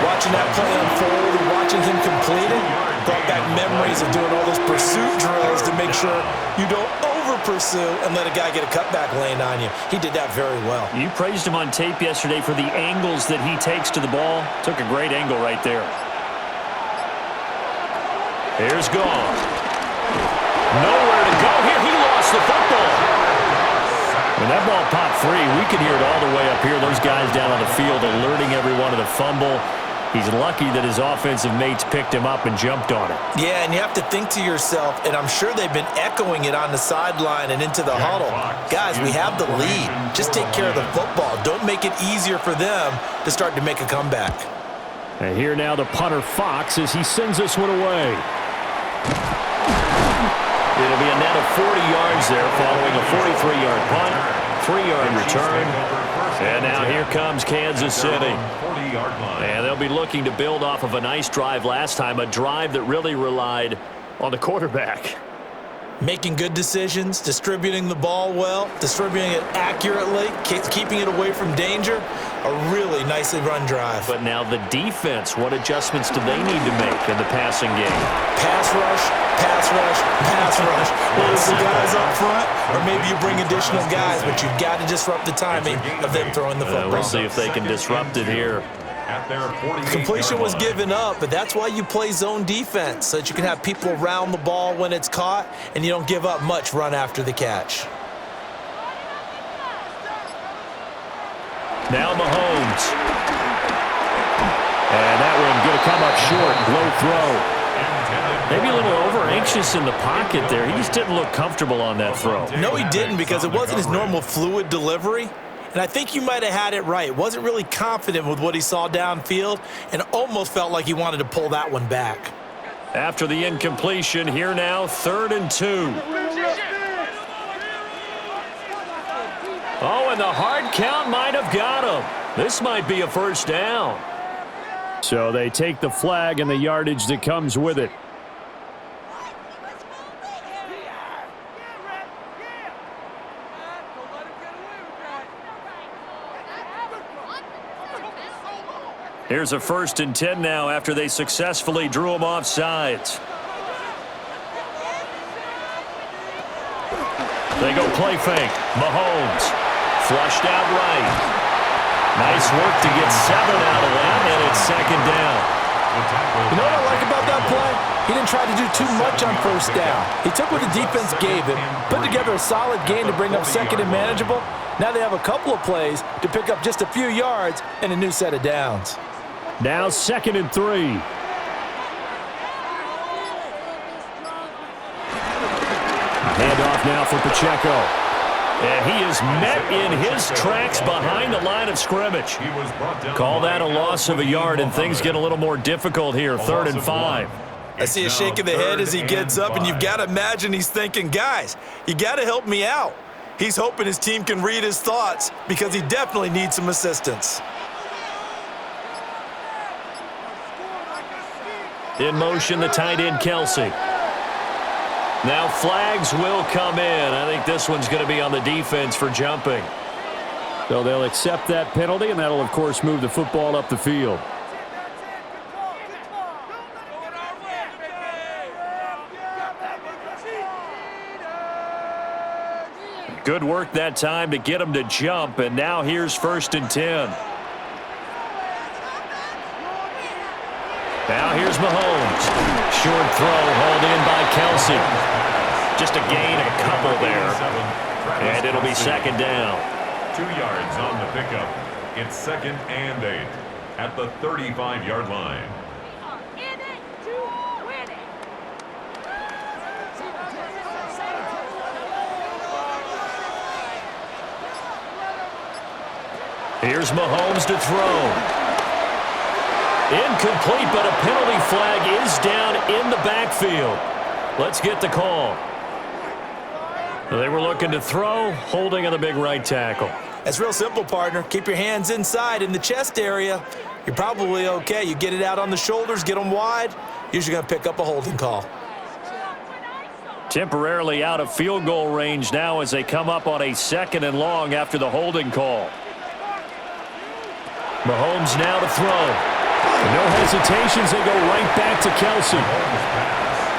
Speaker 2: Watching that play unfold and watching him complete it brought back memories of doing all those pursuit drills to make sure you don't over-pursue and let a guy get a cutback lane on you. He did that very well.
Speaker 1: You praised him on tape yesterday for the angles that he takes to the ball. Took a great angle right there. Here's Gone. Nowhere to go here. He lost the football. When that ball popped free, we could hear it all the way up here. Those guys down on the field alerting everyone of the fumble. He's lucky that his offensive mates picked him up and jumped on it.
Speaker 2: Yeah, and you have to think to yourself, and I'm sure they've been echoing it on the sideline and into the huddle. Guys, we have the lead. Just take care of the football. Don't make it easier for them to start to make a comeback.
Speaker 5: And here now the punter Fox as he sends this one away.
Speaker 1: It'll be a net of 40 yards there following a 43-yard punt, 3-yard return. And now here comes Kansas City. And they'll be looking to build off of a nice drive last time, a drive that really relied on the quarterback.
Speaker 2: Making good decisions, distributing the ball well, distributing it accurately, keeping it away from danger. A really nicely run drive.
Speaker 1: But now the defense, what adjustments do they need to make in the passing game?
Speaker 2: Pass rush, pass rush, pass rush. Whether it's the guys up front or maybe you bring additional guys, but you've got to disrupt the timing of them throwing the football.
Speaker 1: We'll see if they can disrupt it here.
Speaker 2: Completion was given up, but that's why you play zone defense, so that you can have people around the ball when it's caught and you don't give up much run after the catch.
Speaker 1: Now Mahomes. And that one going to come up short. Low throw. Maybe a little over-anxious in the pocket there. He just didn't look comfortable on that throw.
Speaker 2: No, he didn't, because it wasn't his normal fluid delivery. And I think you might have had it right. Wasn't really confident with what he saw downfield and almost felt like he wanted to pull that one back.
Speaker 1: After the incompletion, here now, 3rd and 2. Oh, and the hard count might have got him. This might be a first down.
Speaker 5: So they take the flag and the yardage that comes with it.
Speaker 1: Here's a 1st and 10 now after they successfully drew him off sides. They go play fake. Mahomes flushed out right. Nice work to get 7 out of that, and it's 2nd down.
Speaker 3: You know what I like about that play? He didn't try to do too much on 1st down. He took what the defense gave him, put together a solid game to bring up 2nd and manageable. Now they have a couple of plays to pick up just a few yards and a new set of downs.
Speaker 5: Now 2nd and 3. Handoff now for Pacheco.
Speaker 1: And he is met in his tracks behind the line of scrimmage. Call that a loss of a yard, and things get a little more difficult here. 3rd and 5.
Speaker 2: I see a shake of the head as he gets up, and you've got to imagine he's thinking, guys, you got to help me out. He's hoping his team can read his thoughts because he definitely needs some assistance.
Speaker 1: In motion, the tight end, Kelsey. Now flags will come in. I think this one's going to be on the defense for jumping.
Speaker 5: So they'll accept that penalty, and that'll, of course, move the football up the field.
Speaker 1: Good work that time to get him to jump, and now here's 1st and 10. Now here's Mahomes. Short throw hauled in by Kelsey. Just a gain of a couple there. And it'll be 2nd down.
Speaker 4: 2 yards on the pickup. It's 2nd and 8 at the 35-yard line.
Speaker 1: Here's Mahomes to throw. Incomplete, but a penalty flag is down in the backfield. Let's get the call. They were looking to throw, holding on the big right tackle.
Speaker 2: That's real simple, partner. Keep your hands inside in the chest area. You're probably okay. You get it out on the shoulders, get them wide. Usually going to pick up a holding call.
Speaker 1: Temporarily out of field goal range now as they come up on a 2nd and long after the holding call. Mahomes now to throw.
Speaker 5: No hesitations, they go right back to Kelsey.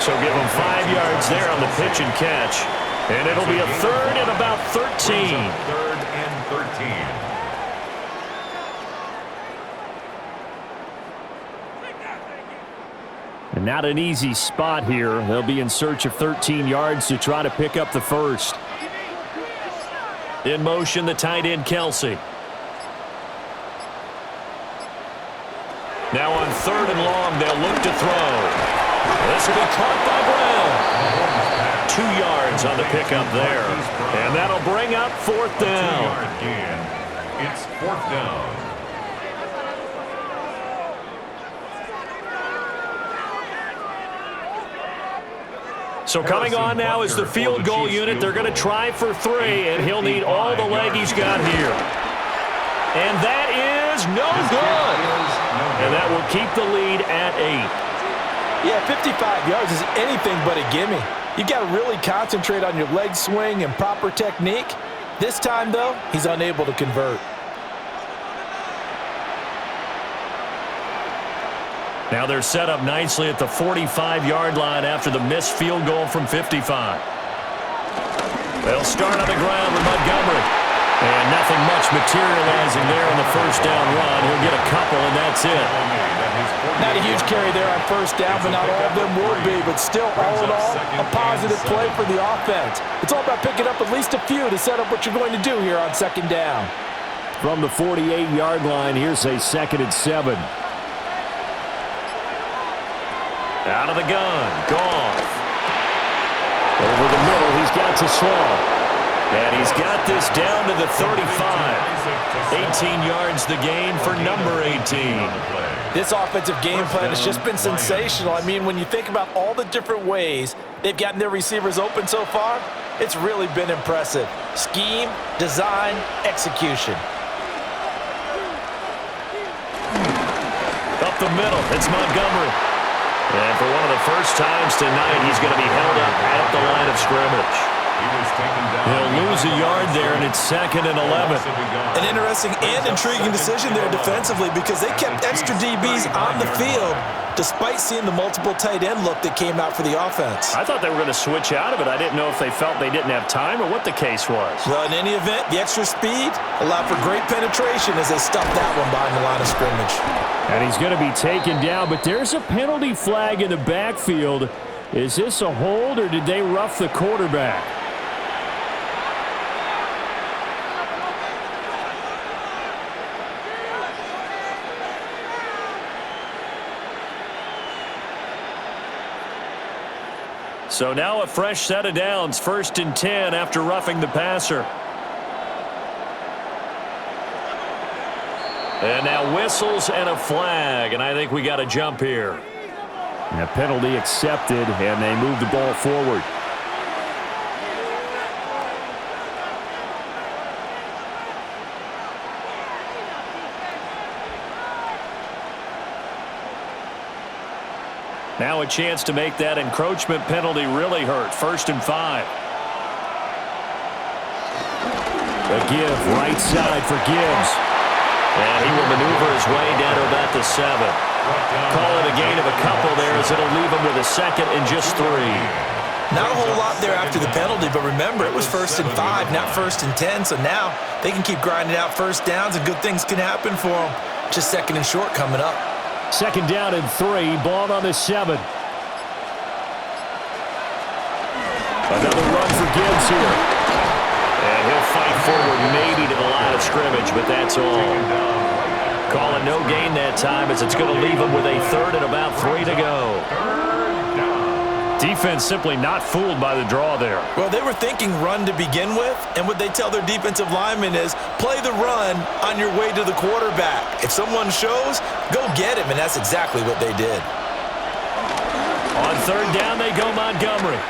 Speaker 1: So give him 5 yards there on the pitch and catch. And it'll be a 3rd and about 13.
Speaker 4: 3rd and 13.
Speaker 5: And not an easy spot here. They'll be in search of 13 yards to try to pick up the 1st.
Speaker 1: In motion, the tight end, Kelsey. Now on 3rd and long. They'll look to throw. This will be caught by Brown. 2 yards on the pickup there. And that'll bring up 4th down.
Speaker 4: It's 4th down.
Speaker 1: So coming on now is the field goal unit. They're going to try for 3, and he'll need all the leg he's got here. And that is no good. And that will keep the lead at 8.
Speaker 3: Yeah, 55 yards is anything but a gimme. You got to really concentrate on your leg swing and proper technique. This time, though, he's unable to convert.
Speaker 1: Now they're set up nicely at the 45-yard line after the missed field goal from 55. They'll start on the ground with Montgomery. And nothing much materializing there on the 1st down run. He'll get a couple, and that's it.
Speaker 3: Not a huge carry there on 1st down, but not all of them will be. But still, all in all, a positive play for the offense. It's all about picking up at least a few to set up what you're going to do here on 2nd down.
Speaker 5: From the 48-yard line, here's a 2nd and 7.
Speaker 1: Out of the gun, Goff.
Speaker 5: Over the middle, he's got to slow.
Speaker 1: And he's got this down to the 35. 18 yards the gain for number 18.
Speaker 3: This offensive game plan has just been sensational. I mean, when you think about all the different ways they've gotten their receivers open so far, it's really been impressive. Scheme, design, execution.
Speaker 1: Up the middle, it's Montgomery. And for one of the first times tonight, he's going to be held up at the line of scrimmage. He'll lose a yard there, and it's 2nd and 11.
Speaker 2: An interesting and intriguing decision there defensively because they kept extra DBs on the field despite seeing the multiple tight end look that came out for the offense.
Speaker 5: I thought they were going to switch out of it. I didn't know if they felt they didn't have time or what the case was.
Speaker 2: Well, in any event, the extra speed allowed for great penetration as they stuffed that one behind the line of scrimmage.
Speaker 5: And he's going to be taken down, but there's a penalty flag in the backfield. Is this a hold, or did they rough the quarterback?
Speaker 1: So now a fresh set of downs, 1st and 10 after roughing the passer. And now whistles and a flag, and I think we got a jump here.
Speaker 5: And a penalty accepted, and they move the ball forward.
Speaker 1: Now a chance to make that encroachment penalty really hurt. 1st and 5.
Speaker 5: A give, right side for Gibbs.
Speaker 1: And he will maneuver his way down to about the 7. Call it a gain of a couple there as it'll leave him with a 2nd and just 3.
Speaker 2: Not a whole lot there after the penalty, but remember, it was 1st and 5, not 1st and 10, so now they can keep grinding out 1st downs and good things can happen for them. Just 2nd and short coming up.
Speaker 5: 2nd down and 3, ball on the 7.
Speaker 1: Another run for Gibbs here. And he'll fight forward maybe to the line of scrimmage, but that's all. Call it no gain that time as it's going to leave him with a 3rd and about 3 to go. Defense simply not fooled by the draw there.
Speaker 2: Well, they were thinking run to begin with, and what they tell their defensive linemen is play the run on your way to the quarterback. If someone shows, go get him, and that's exactly what they did.
Speaker 1: On 3rd down, they go Montgomery.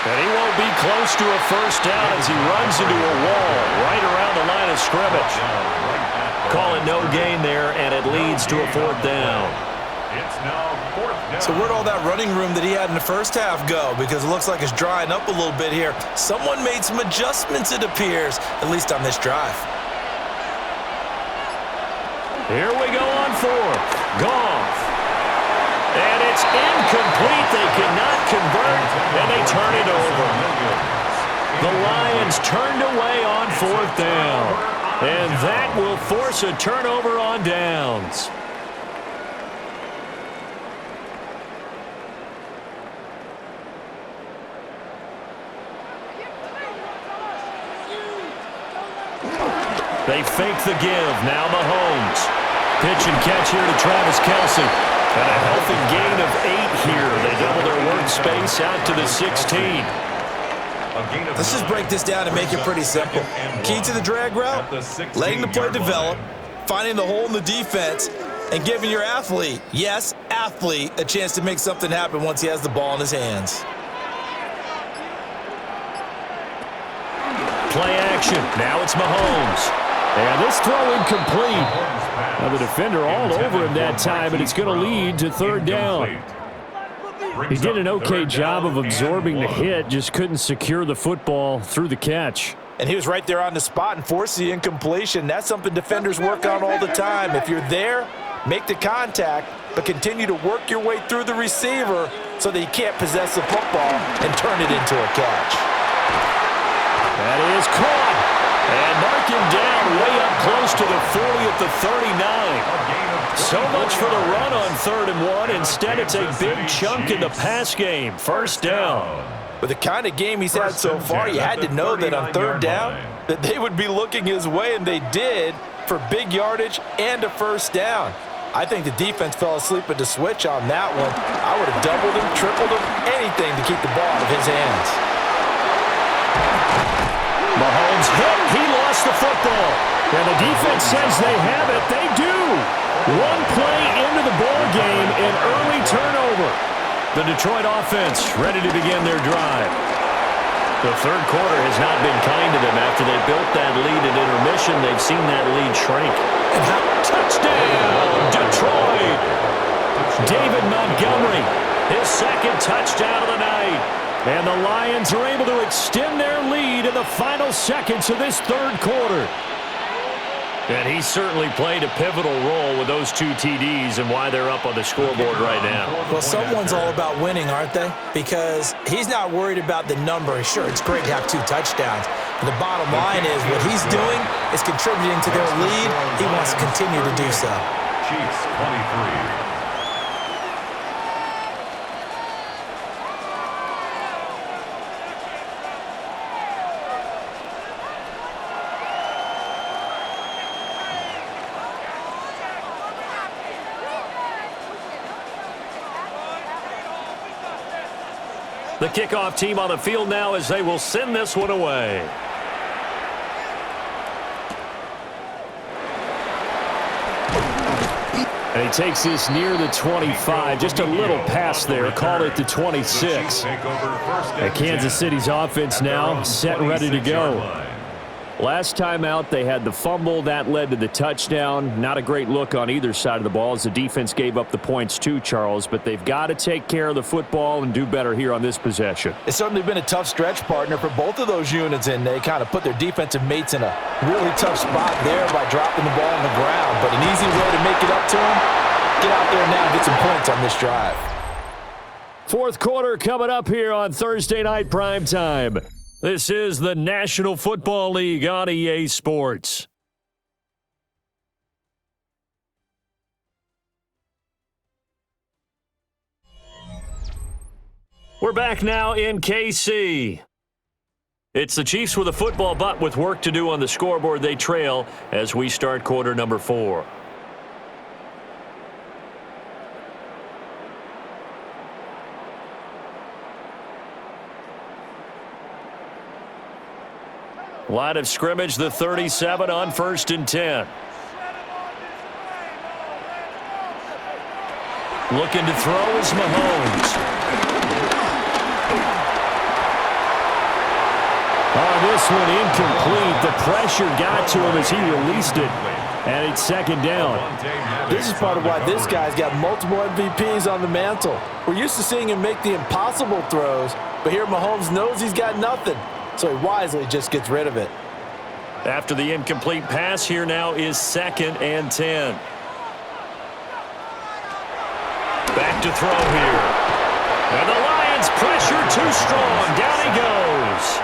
Speaker 1: And he won't be close to a 1st down as he runs into a wall right around the line of scrimmage. Call it no gain there, and it leads to a 4th down.
Speaker 4: It's now 4th down.
Speaker 2: So where'd all that running room that he had in the first half go? Because it looks like it's drying up a little bit here. Someone made some adjustments, it appears, at least on this drive.
Speaker 1: Here we go on 4th. Goff. And it's incomplete. They cannot convert, and they turn it over. The Lions turned away on 4th down, and that will force a turnover on downs. They fake the give. Now Mahomes. Pitch and catch here to Travis Kelce. And a healthy gain of 8 here. They double their workspace out to the 16.
Speaker 2: Let's just break this down and make it pretty simple. Key to the drag route, letting the play develop, finding the hole in the defense, and giving your athlete, yes, athlete, a chance to make something happen once he has the ball in his hands.
Speaker 1: Play action. Now it's Mahomes.
Speaker 5: And this throw incomplete. Now the defender all over him that time, and it's going to lead to third down. He did an okay job of absorbing the hit, just couldn't secure the football through the catch.
Speaker 2: And he was right there on the spot and forced the incompletion. That's something defenders work on all the time. If you're there, make the contact, but continue to work your way through the receiver so that he can't possess the football and turn it into a catch.
Speaker 1: That is caught. And mark him down way up close to the 40 at the 39. So much for the run on 3rd and 1. Instead, it's a big chunk in the pass game. First down.
Speaker 2: With the kind of game he's had so far, you had to know that on 3rd down that they would be looking his way, and they did, for big yardage and a first down. I think the defense fell asleep at the switch on that one. I would have doubled him, tripled him, anything to keep the ball out of his hands.
Speaker 1: Mahomes hit. He lost the football.
Speaker 5: And the defense says they have it. They do. One play into the ball game, an early turnover.
Speaker 1: The Detroit offense ready to begin their drive. The 3rd quarter has not been kind to them. After they built that lead at intermission, they've seen that lead shrink. Touchdown, Detroit! David Montgomery, his 2nd touchdown of the night.
Speaker 5: And the Lions are able to extend their lead in the final seconds of this 3rd quarter.
Speaker 1: And he certainly played a pivotal role with those 2 TDs and why they're up on the scoreboard right now.
Speaker 2: Well, someone's all about winning, aren't they? Because he's not worried about the number. Sure, it's great to have 2 touchdowns. But the bottom line is what he's doing is contributing to their lead. He wants to continue to do so.
Speaker 4: Chiefs 23.
Speaker 1: The kickoff team on the field now as they will send this one away.
Speaker 5: And he takes this near the 25. Just a little pass there. Call it the 26. And Kansas City's offense now set and ready to go. Last time out, they had the fumble. That led to the touchdown. Not a great look on either side of the ball as the defense gave up the points too, Charles. But they've got to take care of the football and do better here on this possession.
Speaker 2: It's certainly been a tough stretch, partner, for both of those units, and they kind of put their defensive mates in a really tough spot there by dropping the ball on the ground. But an easy way to make it up to them, get out there now and get some points on this drive.
Speaker 5: 4th quarter coming up here on Thursday Night Primetime. This is the National Football League on EA Sports.
Speaker 1: We're back now in KC. It's the Chiefs with a football, but with work to do on the scoreboard. They trail as we start quarter number 4. Line of scrimmage, the 37 on 1st and 10. Looking to throw is Mahomes.
Speaker 5: This one incomplete. The pressure got to him as he released it. And it's 2nd down.
Speaker 2: This is part of why this guy's got multiple MVPs on the mantle. We're used to seeing him make the impossible throws, but here Mahomes knows he's got nothing. So he wisely just gets rid of it.
Speaker 1: After the incomplete pass, here now is 2nd and 10. Back to throw here. And the Lions pressure too strong. Down he goes.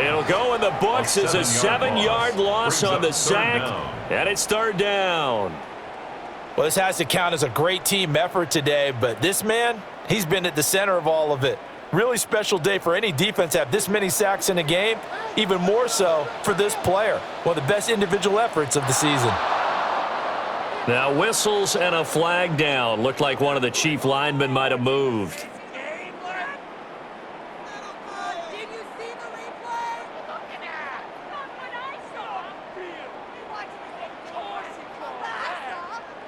Speaker 1: It'll go in the books as a 7-yard loss on the sack. And it's 3rd down.
Speaker 2: Well, this has to count as a great team effort today, but this man, he's been at the center of all of it. Really special day for any defense to have this many sacks in a game, even more so for this player. One of the best individual efforts of the season.
Speaker 1: Now whistles and a flag down. Looked like one of the Chief linemen might have moved.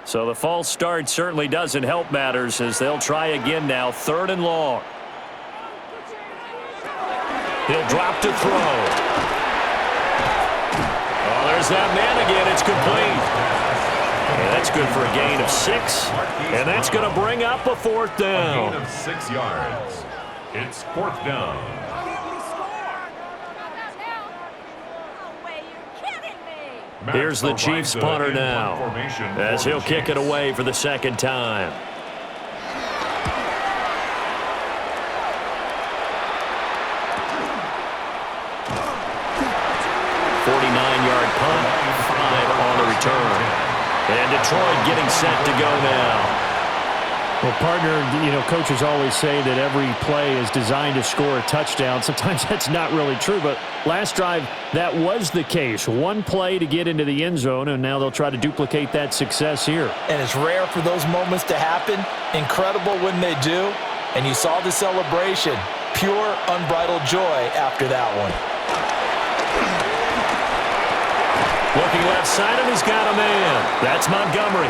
Speaker 1: So the false start certainly doesn't help matters as they'll try again now. 3rd and long. He'll drop to throw. Oh, there's that man again. It's complete. And that's good for a gain of 6. And that's going to bring up a 4th down.
Speaker 4: A gain of 6 yards. It's 4th down.
Speaker 1: Here's the Chiefs punter now as he'll kick it away for the 2nd time. 49-yard punt, 5 on the return. And Detroit getting set to go now.
Speaker 5: Well, partner, coaches always say that every play is designed to score a touchdown. Sometimes that's not really true, but last drive, that was the case. One play to get into the end zone, and now they'll try to duplicate that success here.
Speaker 2: And it's rare for those moments to happen. Incredible when they do. And you saw the celebration. Pure, unbridled joy after that one.
Speaker 1: Looking left side, and he's got a man. That's Montgomery.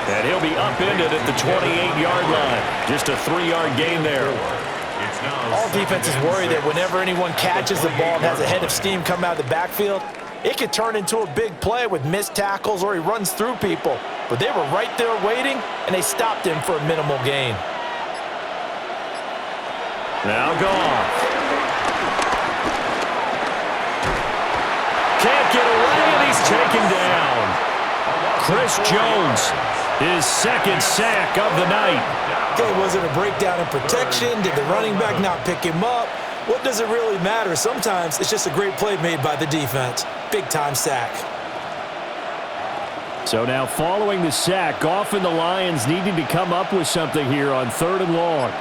Speaker 1: And he'll be upended at the 28-yard line. Just a 3-yard gain there.
Speaker 2: All defenses worry that whenever anyone catches the ball and has a head of steam come out of the backfield, it could turn into a big play with missed tackles or he runs through people. But they were right there waiting, and they stopped him for a minimal gain.
Speaker 1: Now Goff. Can't get away, and he's taken down. Chris Jones, his 2nd sack of the night.
Speaker 2: Okay, was it a breakdown in protection? Did the running back not pick him up? What does it really matter? Sometimes it's just a great play made by the defense. Big-time sack.
Speaker 5: So now following the sack, Goff and the Lions needing to come up with something here on 3rd and long.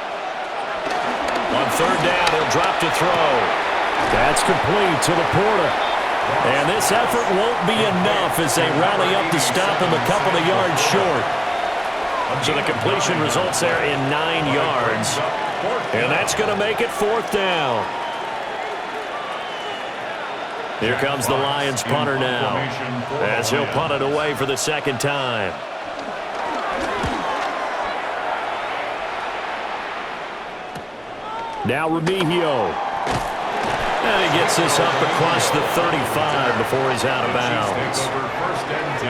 Speaker 1: On 3rd down, he'll drop to throw.
Speaker 5: That's complete to Laporta.
Speaker 1: And this effort won't be enough as they rally up to stop him a couple of yards short. So the completion results there in 9 yards. And that's going to make it 4th down. Here comes the Lions punter now as he'll punt it away for the 2nd time.
Speaker 5: Now Remigio.
Speaker 1: And he gets this up across the 35 before he's out of bounds.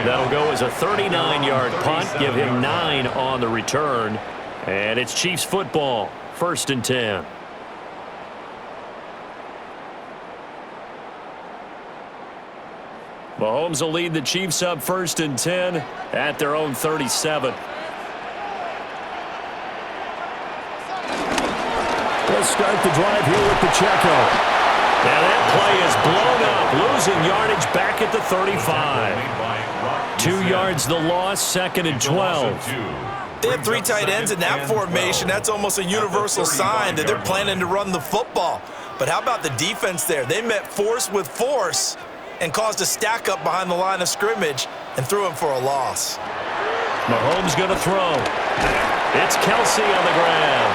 Speaker 1: That'll go as a 39-yard punt, give him 9 on the return. And it's Chiefs football, 1st and 10. Mahomes will lead the Chiefs up 1st and 10 at their own 37.
Speaker 5: Let's start the drive here with Pacheco.
Speaker 1: Now that play is blown up, losing yardage back at the 35. 2 yards the loss, 2nd and 12.
Speaker 2: They have 3 tight ends in that formation. That's almost a universal sign that they're planning to run the football. But how about the defense there? They met force with force and caused a stack up behind the line of scrimmage and threw him for a loss.
Speaker 1: Mahomes going to throw. It's Kelsey on the ground.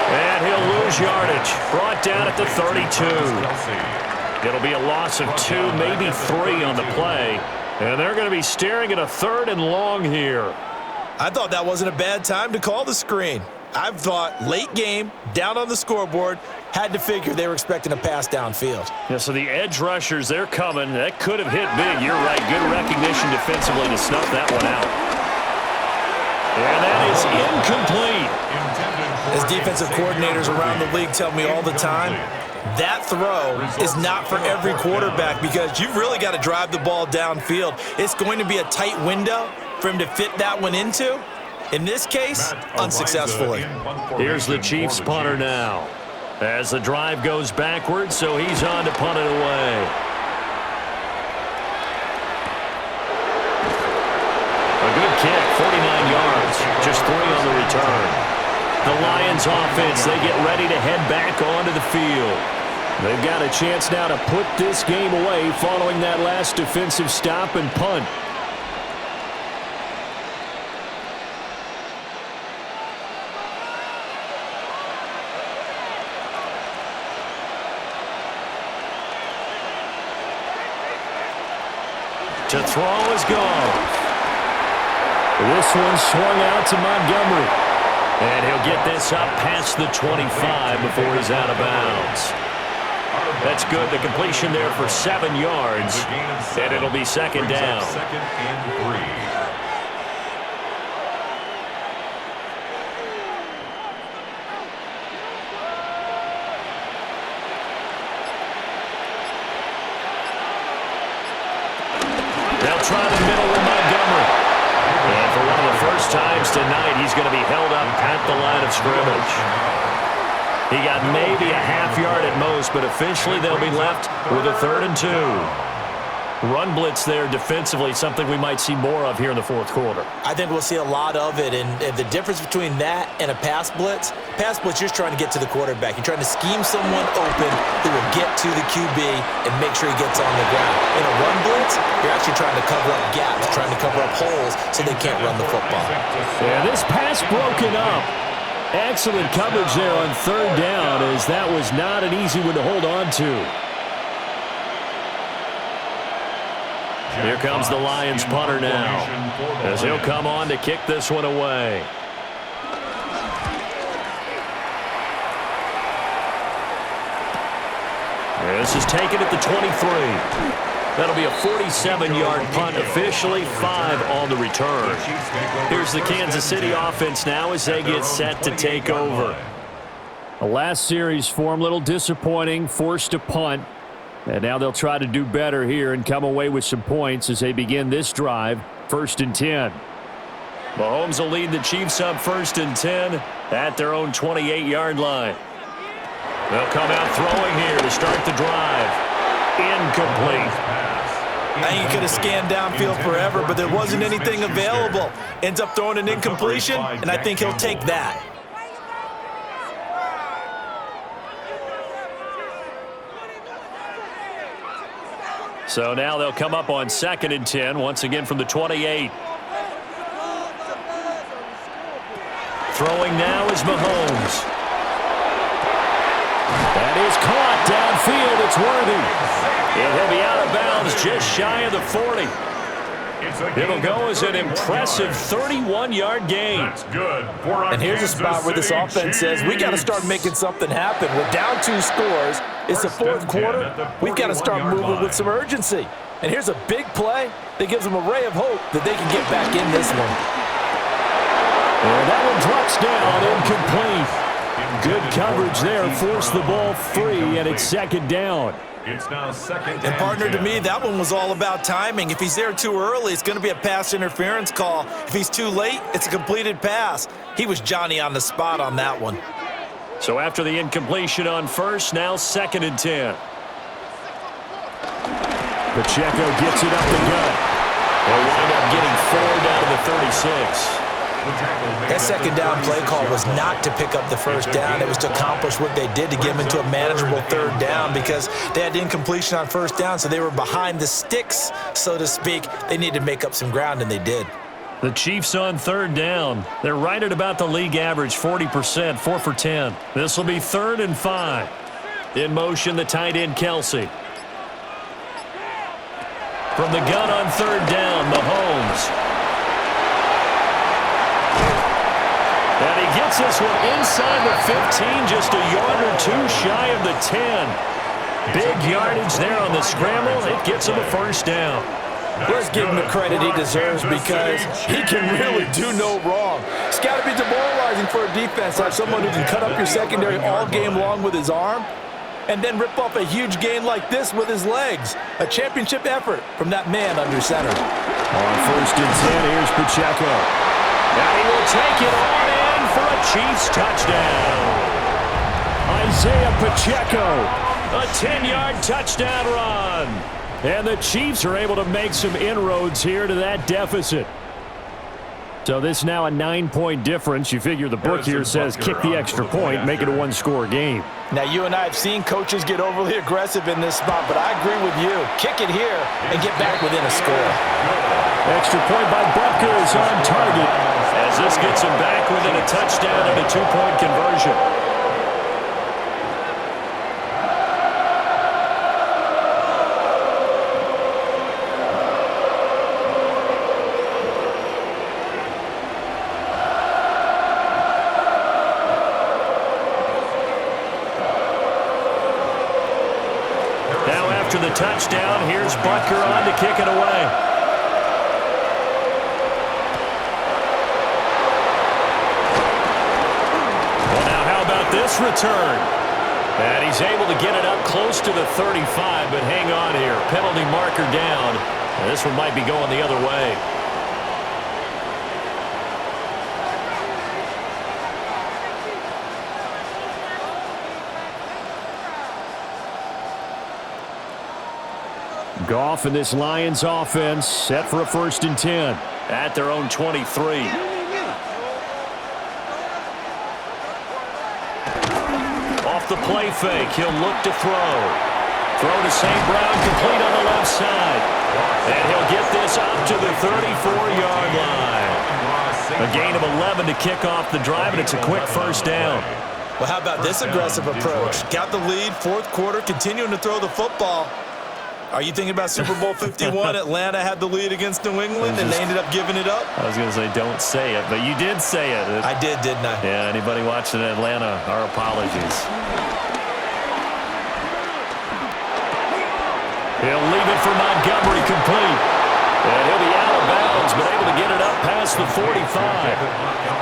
Speaker 1: And he'll lose yardage. Brought down at the 32. It'll be a loss of 2, maybe 3 on the play. And they're going to be staring at a 3rd and long here.
Speaker 2: I thought that wasn't a bad time to call the screen. I've thought late game, down on the scoreboard, had to figure they were expecting a pass downfield.
Speaker 1: Yeah, so the edge rushers, they're coming. That could have hit big. You're right. Good recognition defensively to snuff that one out. And that is incomplete.
Speaker 2: As defensive coordinators around the league tell me all the time, that throw is not for every quarterback because you've really got to drive the ball downfield. It's going to be a tight window for him to fit that one into. In this case, unsuccessfully.
Speaker 1: Here's the Chiefs punter now as the drive goes backwards, so he's on to punt it away. A good kick, 49 yards, just 3 on the return. The Lions offense, they get ready to head back onto the field.
Speaker 5: They've got a chance now to put this game away following that last defensive stop and punt.
Speaker 1: To throw is gone.
Speaker 5: This one swung out to Montgomery.
Speaker 1: And he'll get this up past the 25 before he's out of bounds. That's good. The completion there for 7 yards. And it'll be second down.
Speaker 4: Second and 3.
Speaker 1: They'll try the middle with Montgomery. And for one of the first times tonight, he's going to be held up at the line of scrimmage. He got maybe a half yard at most, but officially they'll be left with a 3rd and 2. Run blitz there defensively, something we might see more of here in the fourth quarter.
Speaker 2: I think we'll see a lot of it, and the difference between that and a pass blitz, you're trying to get to the quarterback. You're trying to scheme someone open who will get to the QB and make sure he gets on the ground. In a run blitz, you're actually trying to cover up gaps, trying to cover up holes so they can't run the football.
Speaker 5: Yeah, this pass broken up. Excellent coverage there on 3rd down, as that was not an easy one to hold on to.
Speaker 1: Here comes the Lions punter now, as he'll come on to kick this one away. This is taken at the 23. That'll be a 47-yard punt, officially 5 on the return. Here's the Kansas City offense now as they get set to take over.
Speaker 5: The last series for him, a little disappointing, forced to punt. And now they'll try to do better here and come away with some points as they begin this drive, 1st and 10.
Speaker 1: Mahomes will lead the Chiefs up 1st and 10 at their own 28-yard line. They'll come out throwing here to start the drive. Incomplete.
Speaker 2: I think he could have scanned downfield forever, but there wasn't anything available. Ends up throwing an incompletion, and I think he'll take that.
Speaker 1: So now they'll come up on 2nd and 10, once again from the 28. Throwing now is Mahomes.
Speaker 5: That is caught downfield. It's Worthy.
Speaker 1: And he'll be out of bounds just shy of the 40. It'll go as an impressive 31-yard gain.
Speaker 4: That's good.
Speaker 3: And here's a spot where this offense says, we got to start making something happen. We're down 2 scores. It's the 4th quarter. We've got to start moving with some urgency. And here's a big play that gives them a ray of hope that they can get back in this one.
Speaker 5: And that one drops down, incomplete. Good coverage there, forced the ball free, and it's 2nd down.
Speaker 4: It's now 2nd
Speaker 2: And partner, to me, that one was all about timing. If he's there too early, it's going to be a pass interference call. If he's too late, it's a completed pass. He was Johnny on the spot on that one.
Speaker 1: So after the incompletion on 1st, now 2nd and 10.
Speaker 5: Pacheco gets it up the gut.
Speaker 1: They'll wind up getting 4 down to the 36.
Speaker 2: That 2nd down play call was not to pick up the 1st down. It was to accomplish what they did to get him into a manageable 3rd down because they had incompletion on 1st down, so they were behind the sticks, so to speak. They needed to make up some ground, and they did.
Speaker 1: The Chiefs on 3rd down. They're right at about the league average, 40%, 4 for 10. This will be 3rd and 5. In motion, the tight end, Kelsey. From the gun on 3rd down, Mahomes. And he gets this one inside the 15, just a yard or 2 shy of the 10. Big yardage there on the scramble. It gets him a 1st down.
Speaker 3: Let's give him the credit he deserves because he can really do no wrong. It's got to be demoralizing for a defense to have someone who can cut up your secondary all game long with his arm and then rip off a huge gain like this with his legs. A championship effort from that man under center.
Speaker 5: On 1st and 10, here's Pacheco.
Speaker 1: And he will take it on in for a Chiefs touchdown.
Speaker 5: Isaiah Pacheco.
Speaker 1: A 10-yard touchdown run.
Speaker 5: And the Chiefs are able to make some inroads here to that deficit. So this now a 9-point difference. You figure the book here says kick the extra point, make it a 1-score game.
Speaker 3: Now, you and I have seen coaches get overly aggressive in this spot, but I agree with you. Kick it here and get back within a score.
Speaker 5: Extra point by Butker is on target.
Speaker 1: As this gets him back within a touchdown and a 2-point conversion. after the touchdown. Here's Butker on to kick it away. Well, now how about this return? And he's able to get it up close to the 35, but hang on here. Penalty marker down. And this one might be going the other way.
Speaker 5: Goff and this Lions offense set for a 1st and 10.
Speaker 1: At their own 23. Off the play fake, he'll look to throw. Throw to St. Brown, complete on the left side. And he'll get this up to the 34-yard line. A gain of 11 to kick off the drive, and it's a quick 1st down.
Speaker 2: Well, how about this aggressive approach? Got the lead, 4th quarter, continuing to throw the football. Are you thinking about Super Bowl 51? Atlanta had the lead against New England, and they ended up giving it up?
Speaker 1: I was going to say don't say it, but you did say it.
Speaker 2: I did, didn't I?
Speaker 1: Yeah, anybody watching Atlanta, our apologies. He'll leave it for Montgomery complete. And he'll be out of bounds, but able to get it up past the 45.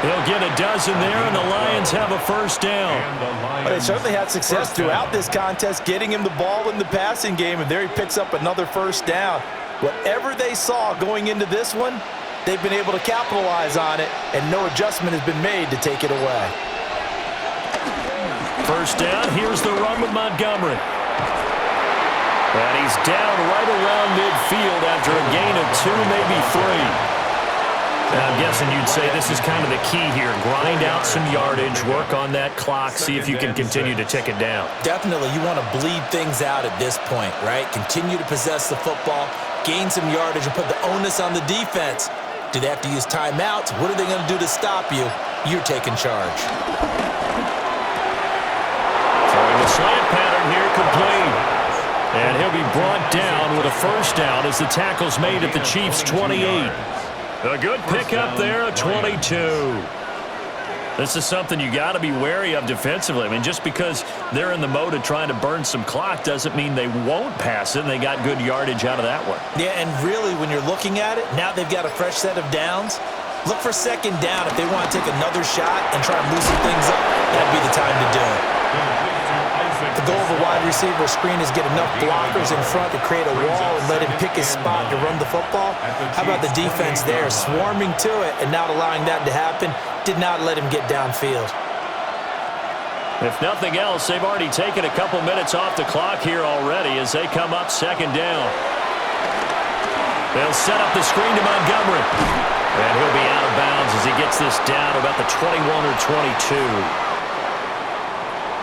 Speaker 1: He'll get a dozen there, and the Lions have a 1st down.
Speaker 3: But they certainly had success throughout this contest, getting him the ball in the passing game, and there he picks up another 1st down. Whatever they saw going into this one, they've been able to capitalize on it, and no adjustment has been made to take it away.
Speaker 1: 1st down, here's the run with Montgomery. And he's down right around midfield after a gain of 2, maybe 3. Now, I'm guessing you'd say this is kind of the key here. Grind out some yardage, work on that clock, see if you can continue to tick it down.
Speaker 2: Definitely, you want to bleed things out at this point, right? Continue to possess the football, gain some yardage, and put the onus on the defense. Do they have to use timeouts? What are they going to do to stop you? You're taking charge.
Speaker 1: Throwing the slant pattern here, complete. And he'll be brought down with a 1st down as the tackle's made at the Chiefs' 28. A good pickup there, a 22. This is something you got to be wary of defensively. I mean, just because they're in the mode of trying to burn some clock doesn't mean they won't pass it, and they got good yardage out of that one.
Speaker 2: Yeah, and really, when you're looking at it, now they've got a fresh set of downs. Look for 2nd down if they want to take another shot and try and loosen things up. That'd be the time to do it. The goal of a wide receiver screen is get enough blockers in front to create a wall and let him pick his spot to run the football. How about the defense there, swarming to it and not allowing that to happen? Did not let him get downfield.
Speaker 1: If nothing else, they've already taken a couple minutes off the clock here already as they come up 2nd down. They'll set up the screen to Montgomery. And he'll be out of bounds as he gets this down to about the 21 or 22.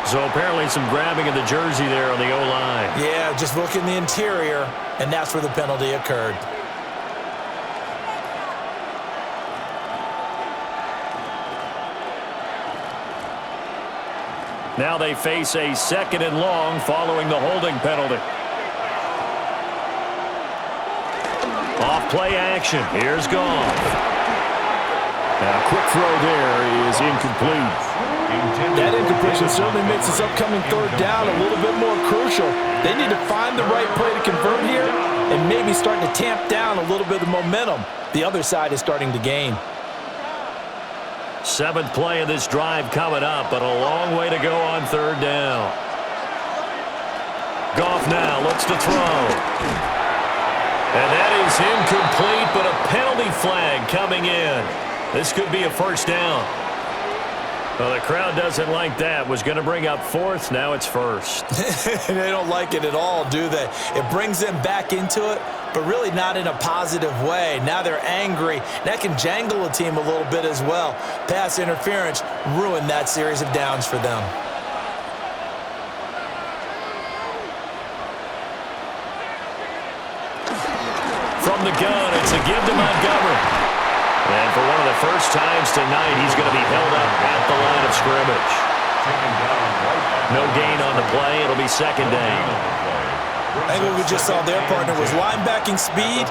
Speaker 1: So apparently some grabbing of the jersey there on the O-line.
Speaker 2: Yeah, just look in the interior, and that's where the penalty occurred.
Speaker 1: Now they face a 2nd and long following the holding penalty. Off play action. Here's Goff.
Speaker 5: Now, quick throw there is incomplete.
Speaker 3: That incompletion certainly makes this upcoming 3rd down a little bit more crucial. They need to find the right play to convert here and maybe start to tamp down a little bit of momentum. The other side is starting to gain.
Speaker 1: 7th play of this drive coming up, but a long way to go on 3rd down. Goff now looks to throw. And that is incomplete, but a penalty flag coming in. This could be a 1st down. Well, the crowd doesn't like that. Was going to bring up 4th. Now it's 1st.
Speaker 2: They don't like it at all, do they? It brings them back into it, but really not in a positive way. Now they're angry. That can jangle a team a little bit as well. Pass interference ruined that series of downs for them.
Speaker 1: From the gun, it's a give to Montgomery. And for one of the first times tonight, he's going to be held up at the line of scrimmage. No gain on the play. It'll be 2nd down.
Speaker 2: I think what we just saw their partner was linebacking speed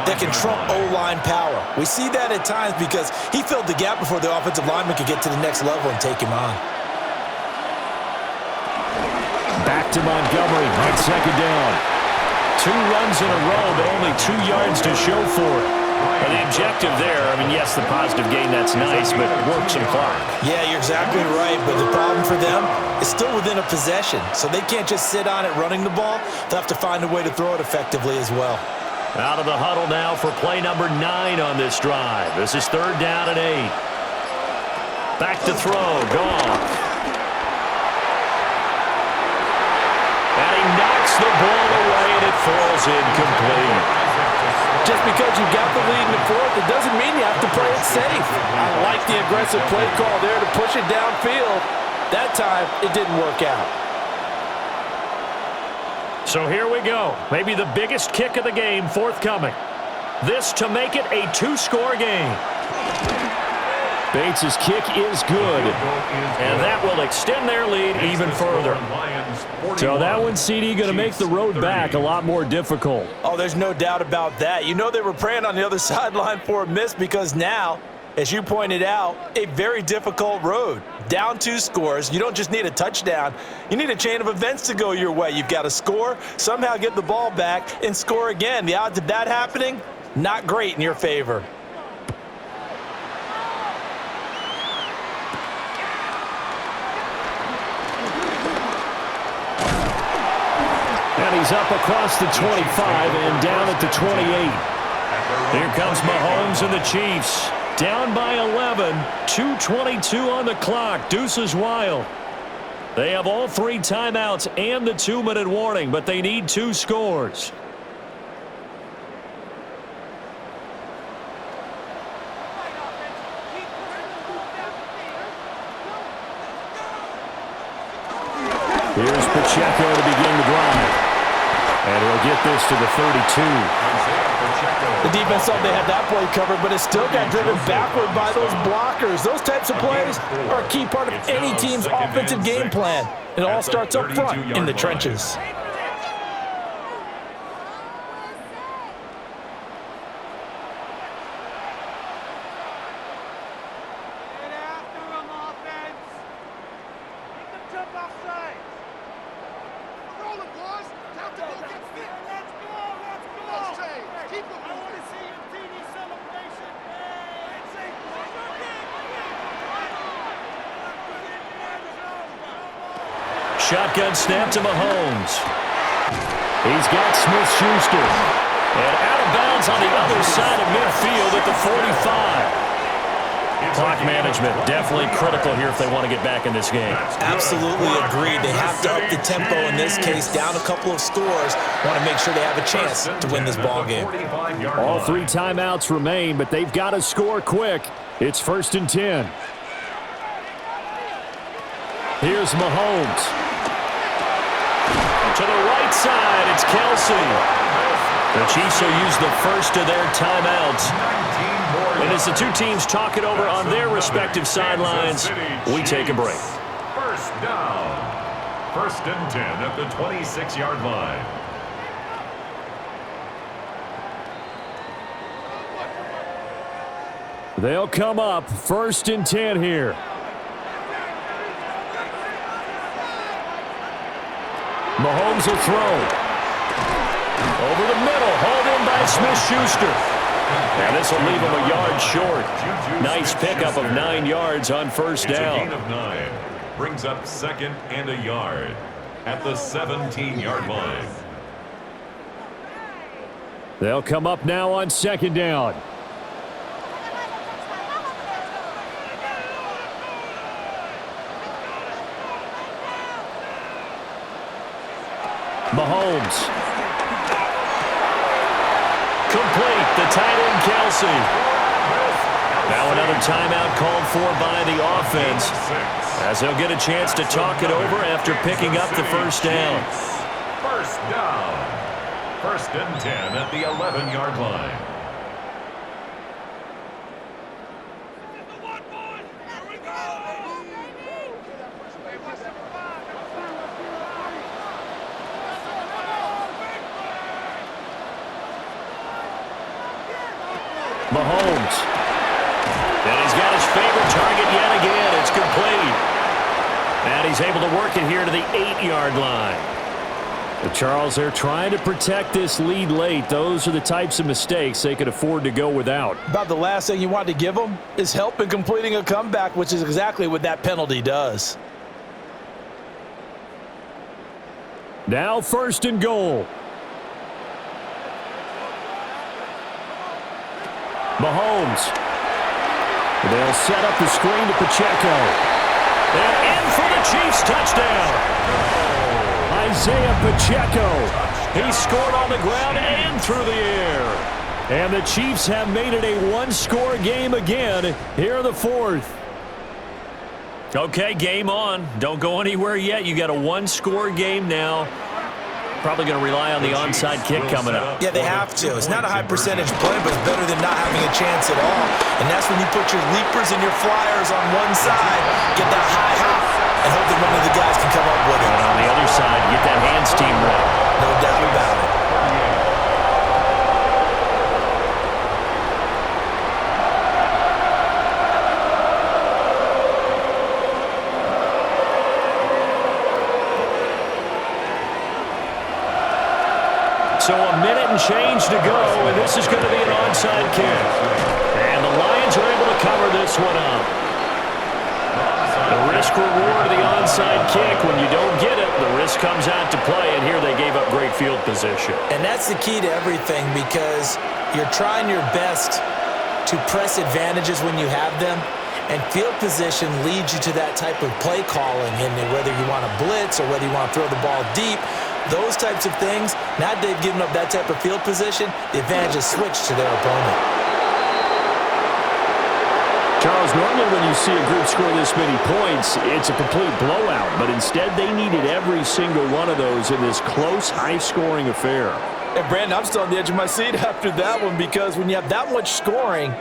Speaker 2: that can trump O-line power. We see that at times because he filled the gap before the offensive lineman could get to the next level and take him on.
Speaker 5: Back back to Montgomery on second down.
Speaker 1: 2 runs in a row, but only 2 yards to show for it. And the objective there, I mean, yes, the positive gain, that's nice, but work some clock.
Speaker 2: Yeah, you're exactly right, but the problem for them is still within a possession, so they can't just sit on it running the ball. They'll have to find a way to throw it effectively as well.
Speaker 1: Out of the huddle now for play number 9 on this drive. This is 3rd down and 8. Back to throw, Goff. And he knocks the ball away, and it falls incomplete.
Speaker 3: Just because you got the lead in the 4th, it doesn't mean you have to play it safe. I like the aggressive play call there to push it downfield. That time, it didn't work out.
Speaker 1: So here we go. Maybe the biggest kick of the game forthcoming. This to make it a 2-score game.
Speaker 5: Bates' kick is good.
Speaker 1: And that will extend their lead even further.
Speaker 5: So that one, CD, going to make the road back a lot more difficult.
Speaker 2: Oh, there's no doubt about that. You know they were praying on the other sideline for a miss because now, as you pointed out, a very difficult road. Down 2 scores. You don't just need a touchdown. You need a chain of events to go your way. You've got to score, somehow get the ball back, and score again. The odds of that happening, not great in your favor.
Speaker 5: And he's up across the 25 and down at the 28.
Speaker 1: Here comes Mahomes and the Chiefs. Down by 11, 2:22 on the clock. Deuces wild. They have all 3 timeouts and the 2-minute warning, but they need 2 scores.
Speaker 5: Here's Pacheco to begin the drive. And he'll get this to the 32.
Speaker 3: The defense thought they had that play covered, but it still got driven backward by those blockers. Those types of plays are a key part of any team's offensive game plan. It all starts up front in the trenches.
Speaker 1: Shotgun snap to Mahomes. He's got Smith-Schuster. And out of bounds on the other side of midfield at the 45. Clock management definitely critical here if they want to get back in this game.
Speaker 2: Absolutely agreed. They have to up the tempo in this case, down a couple of scores. Want to make sure they have a chance to win this ball game.
Speaker 5: All 3 timeouts remain, but they've got to score quick. It's 1st and 10. Here's Mahomes.
Speaker 1: To the right side, it's Kelsey. The Chiefs will use the first of their timeouts. And as the 2 teams talk it over on their respective sidelines, we take a break.
Speaker 4: First down. 1st and 10 at the 26-yard line.
Speaker 5: They'll come up 1st and 10 here. Mahomes will throw.
Speaker 1: Over the middle, hauled in by Smith-Schuster. And this will leave him a yard short. Nice pickup of 9 yards on 1st down.
Speaker 4: It's a gain of 9. Brings up 2nd and a yard at the 17-yard line.
Speaker 5: They'll come up now on 2nd down. Mahomes.
Speaker 1: Complete. The tight end, Kelsey. Now another timeout called for by the offense, as they'll get a chance to talk it over after picking up the 1st down.
Speaker 4: 1st down. 1st and 10 at the 11-yard line.
Speaker 1: Mahomes. And he's got his favorite target yet again. It's complete. And he's able to work it here to the 8-yard line.
Speaker 5: Charles, they're trying to protect this lead late. Those are the types of mistakes they could afford to go without.
Speaker 3: About the last thing you want to give them is help in completing a comeback, which is exactly what that penalty does.
Speaker 5: Now 1st and goal. Mahomes. They'll set up the screen to Pacheco.
Speaker 1: And in for the Chiefs touchdown.
Speaker 5: Isaiah Pacheco.
Speaker 1: He scored on the ground and through the air.
Speaker 5: And the Chiefs have made it a one-score game again here in the 4th.
Speaker 1: Okay, game on. Don't go anywhere yet. You got a one-score game now. Probably going to rely on the onside kick coming up.
Speaker 2: Yeah, they have to. It's not a high percentage play, but it's better than not having a chance at all. And that's when you put your leapers and your flyers on one side, get that high hop, and hope that one of the guys can come up with it.
Speaker 1: And on the other side, get that hands team ready.
Speaker 2: No doubt about it.
Speaker 1: So a minute and change to go, and this is going to be an onside kick. And the Lions are able to cover this one up. The risk-reward of the onside kick, when you don't get it, the risk comes out to play, and here they gave up great field position.
Speaker 2: And that's the key to everything, because you're trying your best to press advantages when you have them, and field position leads you to that type of play calling, and whether you want to blitz or whether you want to throw the ball deep, those types of things, now they've given up that type of field position, the advantage is switched to their opponent.
Speaker 5: Charles, normally when you see a group score this many points, it's a complete blowout. But instead, they needed every single one of those in this close, high-scoring affair.
Speaker 3: And, Brandon, I'm still on the edge of my seat after that one, because when you have that much scoring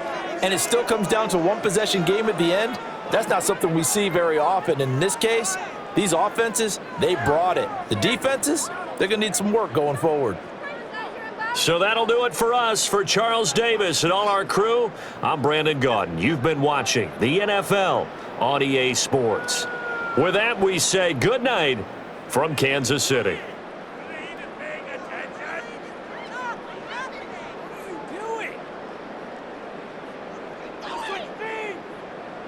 Speaker 3: and it still comes down to one-possession game at the end, that's not something we see very often. In this case, these offenses, they brought it. The defenses, they're going to need some work going forward.
Speaker 1: So that'll do it for us. For Charles Davis and all our crew, I'm Brandon Gaudin. You've been watching the NFL on EA Sports. With that, we say good night from Kansas City.